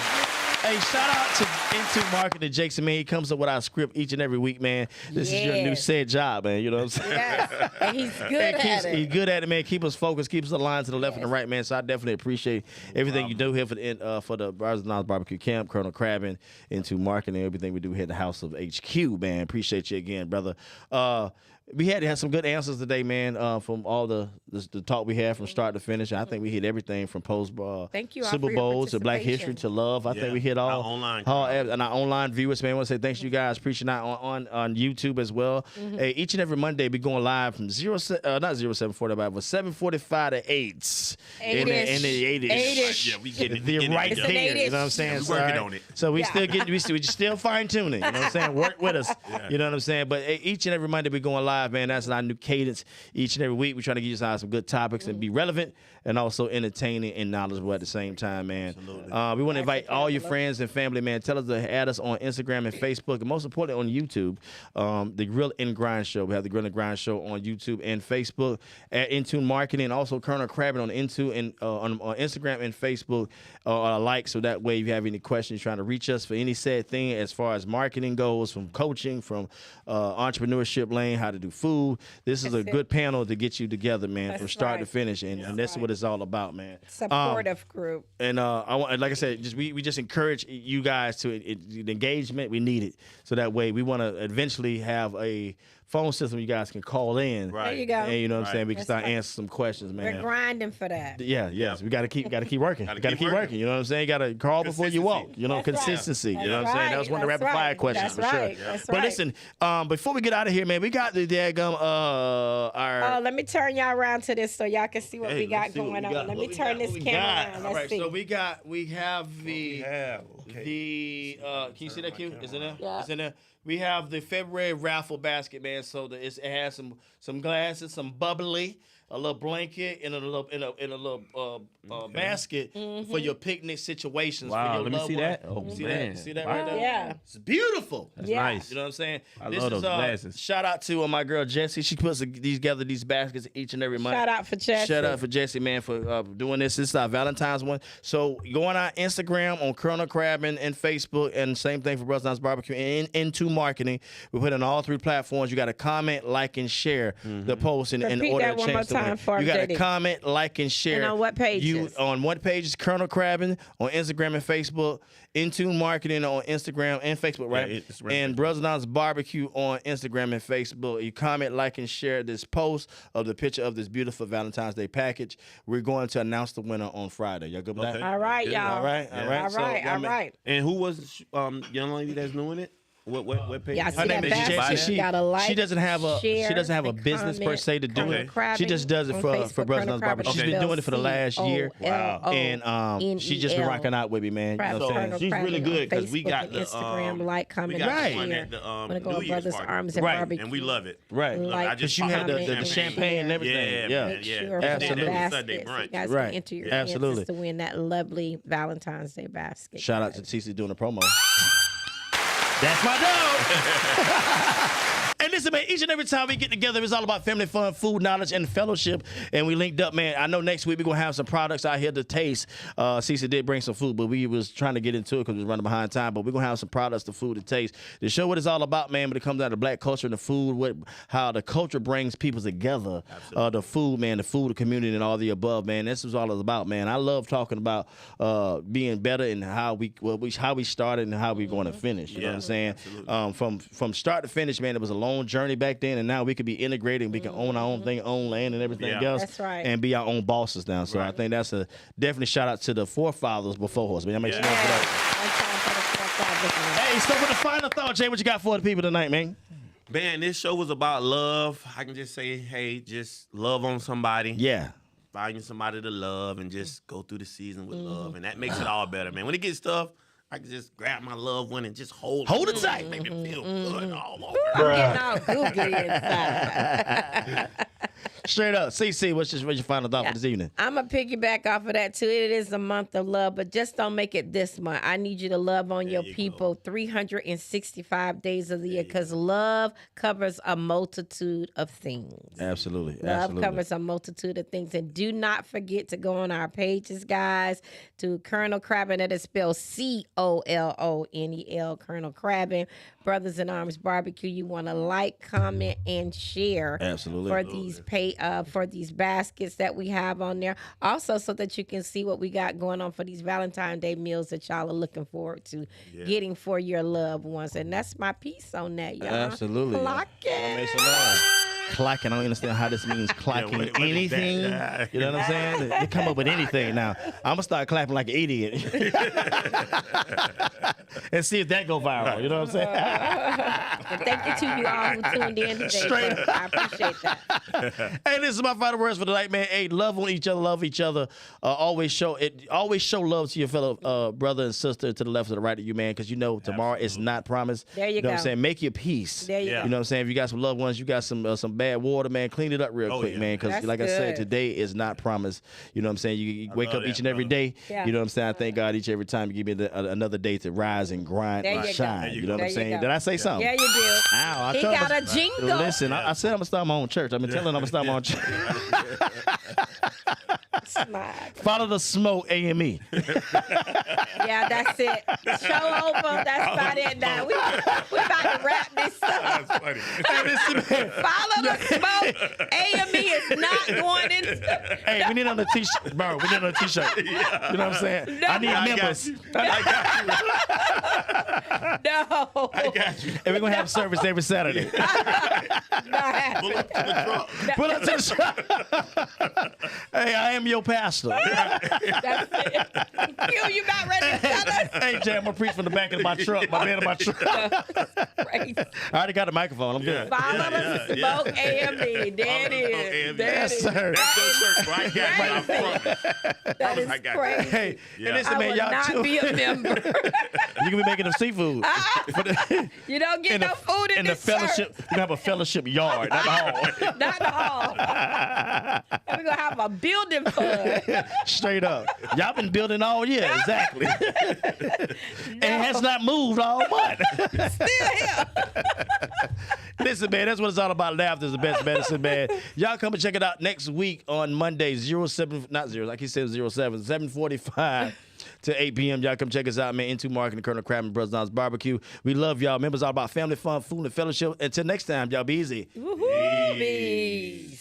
B: Hey, shout out to Into Marketing Jason, man. He comes up with our script each and every week, man. This is your new
F: Yes.
B: said job, man. You know what I'm saying?
F: Yes. And he's good
B: Man,
F: at it.
B: He's good at it, man. Keep us focused, keep us aligned to the left and the right, man. So I definitely appreciate everything you do here for the Brothers and Knowledge Barbecue Camp, Colonel Crabbin, Into Marketing, everything we do here at the House of HQ, man. Appreciate you again, brother. We had to have some good answers today, man, from all the talk we had from start to finish. I think we hit everything from post
F: Thank you all
B: Super
F: for your
B: Bowl to Black History
F: participation.
B: to love. I
C: Yeah.
B: think we hit all
C: Our online
B: all
C: crowd.
B: and our online viewers, man. I want to say thanks to you guys. Appreciate that on YouTube as well. Hey, each and every Monday we going live from not 0745, but 7:45 to 8. In the 80s.
F: Eight-ish.
C: Yeah, we getting it.
B: The
C: We getting
B: right
C: it.
F: It's an
B: there, you
F: 8-ish.
B: know what I'm saying?
C: Yeah, we
B: So,
C: working
B: all right.
C: on it.
B: So we
F: Yeah.
B: still getting, we still fine tuning. You know what I'm saying? Work with us. You know what I'm saying? But each and every Monday we going live. Live, man. That's our new cadence each and every week. We're trying to give you guys some good topics and be relevant and also entertaining and knowledgeable at the same time, man.
C: Absolutely.
B: We want to invite all your friends and family, man. Tell us to add us on Instagram and Facebook, and most importantly on YouTube. The Grill and Grind Show. We have the Grill and Grind Show on YouTube and Facebook at Intune Marketing. Also, Colonel Crabbin on Intune and on Instagram and Facebook alike. So that way, if you have any questions, trying to reach us for any said thing as far as marketing goes, from coaching, from entrepreneurship lane, how to do food. This is a good panel to get you together, man, from start to finish, and that's what it's all about, man.
F: Supportive group.
B: And I want, like I said, we just encourage you guys to the engagement. We need it, so that way we want to eventually have a phone system you guys can call in.
C: Right.
F: There you go.
B: And you know what I'm saying? We can
F: That's
B: start
F: right.
B: answering some questions, man.
F: We're grinding for that.
B: Yeah, yes. We gotta keep working.
C: Gotta
B: Gotta
C: keep
B: keep working. You know what I'm saying? You gotta call before you walk. You know,
F: That's right.
B: consistency. You know what I'm
F: That's
B: saying? That was one of the
F: right.
B: rapid fire
F: That's
B: questions
F: right.
B: for
F: That's
B: sure.
F: right. That's
B: But
F: right.
B: listen, before we get out of here, man, we got the daggum our.
F: Let me turn y'all around to this so y'all can see what we got
C: let's see what
F: going
C: we
F: on.
C: got.
F: Let
C: What
F: me turn this camera around.
B: All
F: Let's
B: right,
F: see.
B: so we have the
C: Okay.
B: can you see that, Q? Is it there?
F: Yeah.
B: It's in there. We have the February raffle basket, man. So it has some glasses, some bubbly, a little blanket, and a little basket for your picnic situations. for
G: Wow,
B: your
G: let me
B: loved
G: see
B: one.
G: that. Oh,
B: see
G: man.
B: that? See that right there?
F: Yeah.
B: It's beautiful.
G: That's
F: Yeah.
G: nice.
B: You know what I'm saying?
G: I love those glasses.
B: Shout out to my girl Jessie. She puts these baskets each and every month.
F: Shout out for Chelsea.
B: Shout out for Jessie, man, for doing this. This is our Valentine's one. So go on our Instagram on Colonel Crabbin and Facebook, and same thing for Brothers Knots Barbecue and Into Marketing. We put it on all three platforms. You got to comment, like, and share the post in
F: Repeat
B: order
F: that
B: to
F: one more
B: change the
F: time
B: win.
F: for
B: You got to
F: JD.
B: comment, like, and share.
F: And on what pages?
B: On what pages? Colonel Crabbin on Instagram and Facebook. Into Marketing on Instagram and Facebook, right?
C: Yeah, Instagram,
B: and Brothers Knots Barbecue on Instagram and Facebook. You comment, like, and share this post of the picture of this beautiful Valentine's Day package. We're going to announce the winner on Friday. Y'all good with that?
C: Okay.
F: All right,
C: Yeah.
F: y'all.
B: All right, all right.
F: All
B: So,
F: right,
B: I
F: all
B: mean,
F: right.
C: And who was young lady that's doing it? What page?
F: Yeah, I
C: is
F: see
B: Her
C: it?
B: name
F: that
B: is
F: basket.
B: Jessie.
F: You gotta like,
B: She doesn't have a
F: share,
B: business per
F: comment,
B: se to do
F: Colonel
B: it.
F: Crabbin
B: She just does it
F: on
B: for
F: Facebook,
B: Brothers
F: Colonel
B: Knots Barbecue.
F: Crabbin,
B: She's been doing it for the last year.
C: Wow.
B: And she's just been rocking out with me, man. You know what I'm
F: Colonel
B: saying?
C: So she's really
F: Crabbin
C: good
F: on
C: because we
F: Facebook
C: got
F: and
C: the
F: Instagram, like, comment,
C: we got
F: and
C: the one
F: share.
C: at the
F: Wanna go
C: New
F: on
C: Year's
F: Brothers
C: party.
F: Arms and
B: Right.
F: Barbecue.
C: And we love it.
B: Right.
C: Look,
F: Like,
C: I just
B: Because you had the
F: comment,
B: champagne and everything.
C: Yeah,
B: Yeah.
C: man, yeah.
F: Sure,
C: Yeah.
B: Absolutely.
C: Sunday
F: baskets. You
C: brunch.
F: guys
B: Right.
F: can enter your
B: Absolutely.
F: chances to win that lovely Valentine's Day basket.
B: Shout out to TC doing the promo. That's my dog. And listen, man, each and every time we get together, it's all about family fun, food, knowledge, and fellowship. And we linked up, man. I know next week we're going to have some products out here to taste. Cece did bring some food, but we was trying to get into it because we was running behind time. But we're going to have some products, the food to taste, to show what it's all about, man. But it comes out of black culture and the food, how the culture brings people together. The food, man, the food, the community, and all the above, man. This is all it's about, man. I love talking about being better and how we started and how we're going to finish. You know what I'm saying? From start to finish, man, it was a long journey back then, and now we could be integrated. We can own our own thing, own land, and everything else.
F: That's right.
B: And be our own bosses now. So I think that's a definitely shout out to the forefathers before us. Man, make some noise for that. Hey, so for the final thought, Jay, what you got for the people tonight, man?
C: Man, this show was about love. I can just say, hey, just love on somebody.
B: Yeah.
C: Finding somebody to love and just go through the season with love. And that makes it all better, man. When it gets tough, I can just grab my loved one and just hold
B: it tight.
C: Make me feel good all over.
F: I'm getting all googly inside.
B: Straight up. CC, what's your final thought for this evening?
F: I'm going to piggyback off of that, too. It is a month of love, but just don't make it this month. I need you to love on your people 365 days of the year because love covers a multitude of things.
B: Absolutely.
F: Love covers a multitude of things. And do not forget to go on our pages, guys, to Colonel Crabbin. That is spelled COLONEL, Colonel Crabbin. Brothers in Arms Barbecue. You want to like, comment, and share.
B: Absolutely.
F: For these baskets that we have on there. Also, so that you can see what we got going on for these Valentine's Day meals that y'all are looking forward to getting for your loved ones. And that's my piece on that, y'all.
B: Absolutely.
F: Clock it.
B: Make some noise. clacking. I don't understand how this means clacking
C: what is that?
B: anything.
C: Yeah.
B: You know what I'm saying? They come up with anything now. I'm gonna start clapping like an idiot and see if that go viral. You know what I'm saying?
F: And thank you to you all who tuned in today.
B: Straight
F: Chris. I appreciate that.
B: Hey, this is my final words for the night, man. Hey, love on each other, love each other. Always show love to your fellow brother and sister to the left or the right of you, man, because you know tomorrow is not promised.
F: There you
B: know what I'm
F: go.
B: saying? Make your peace.
F: There you
C: Yeah.
F: go.
B: You know what I'm saying? If you got some loved ones, you got some bad water, man, clean it up real
C: Oh,
B: quick,
C: yeah.
B: man. Because
F: That's
B: like I said,
F: good.
B: today is not promised. You know what I'm saying? You wake
C: love
B: up each
C: that,
B: and every
C: brother.
B: day.
F: Yeah.
B: You know what I'm saying? I thank God each every time you give me another day to rise and grind
F: There
B: and
F: you go.
B: shine.
C: There you
B: You know
C: go.
B: what I'm
F: There you
B: saying?
F: go.
B: Did I say something?
F: Yeah, you do.
B: Ow, I
F: He
B: told
F: got
B: him-
F: a jingle.
B: Listen, I said I'm gonna start my own church. I've been telling him I'm gonna start my own church.
F: Smile.
B: Follow the smoke, AME.
F: Yeah, that's it. Show over. That's about it now. We about to wrap this up.
C: That's funny.
B: Hey, listen, man.
F: Follow the smoke. AME is not going in.
B: Hey, we need another t-shirt, bro. We need another t-shirt. You know what I'm saying? I need
C: I got
B: members.
C: you. I got you.
F: No.
C: I got you.
B: And we're gonna have service every Saturday.
F: Not happening.
C: Pull up to the truck.
B: Put up to the shop. Hey, I am your pastor.
F: That's it. Q, you about ready to tell us?
B: Hey, Jay, I'm gonna preach from the back of my truck, my bed of my truck.
F: Crazy.
B: I already got the microphone. I'm good.
F: Follow the smoke AME. There it is. There
B: Yes,
F: it is.
B: sir.
C: That's your church, right? I got you. I promise.
F: That is
C: I got you.
F: crazy.
B: Hey,
C: Yeah.
B: and listen,
F: I
B: man,
F: will
B: y'all
F: not
B: too.
F: be a member.
B: You can be making them seafood.
F: You don't get no food in
B: the
F: this
B: fellowship.
F: church.
B: You have a fellowship yard, not a hall.
F: Not the hall. And we're going to have a building fund.
B: Straight up. Y'all been building all year, exactly. And it has not moved all month.
F: Still here.
B: Listen, man, that's what it's all about. Laughter is the best medicine, man. Y'all come and check it out next week on Monday, 7:45 to 8 p.m. Y'all come check us out, man. Into Marketing, Colonel Crab and Brothers Don's Barbecue. We love y'all. Members all about family, fun, food, and fellowship. Until next time, y'all be easy.
F: Woohoo.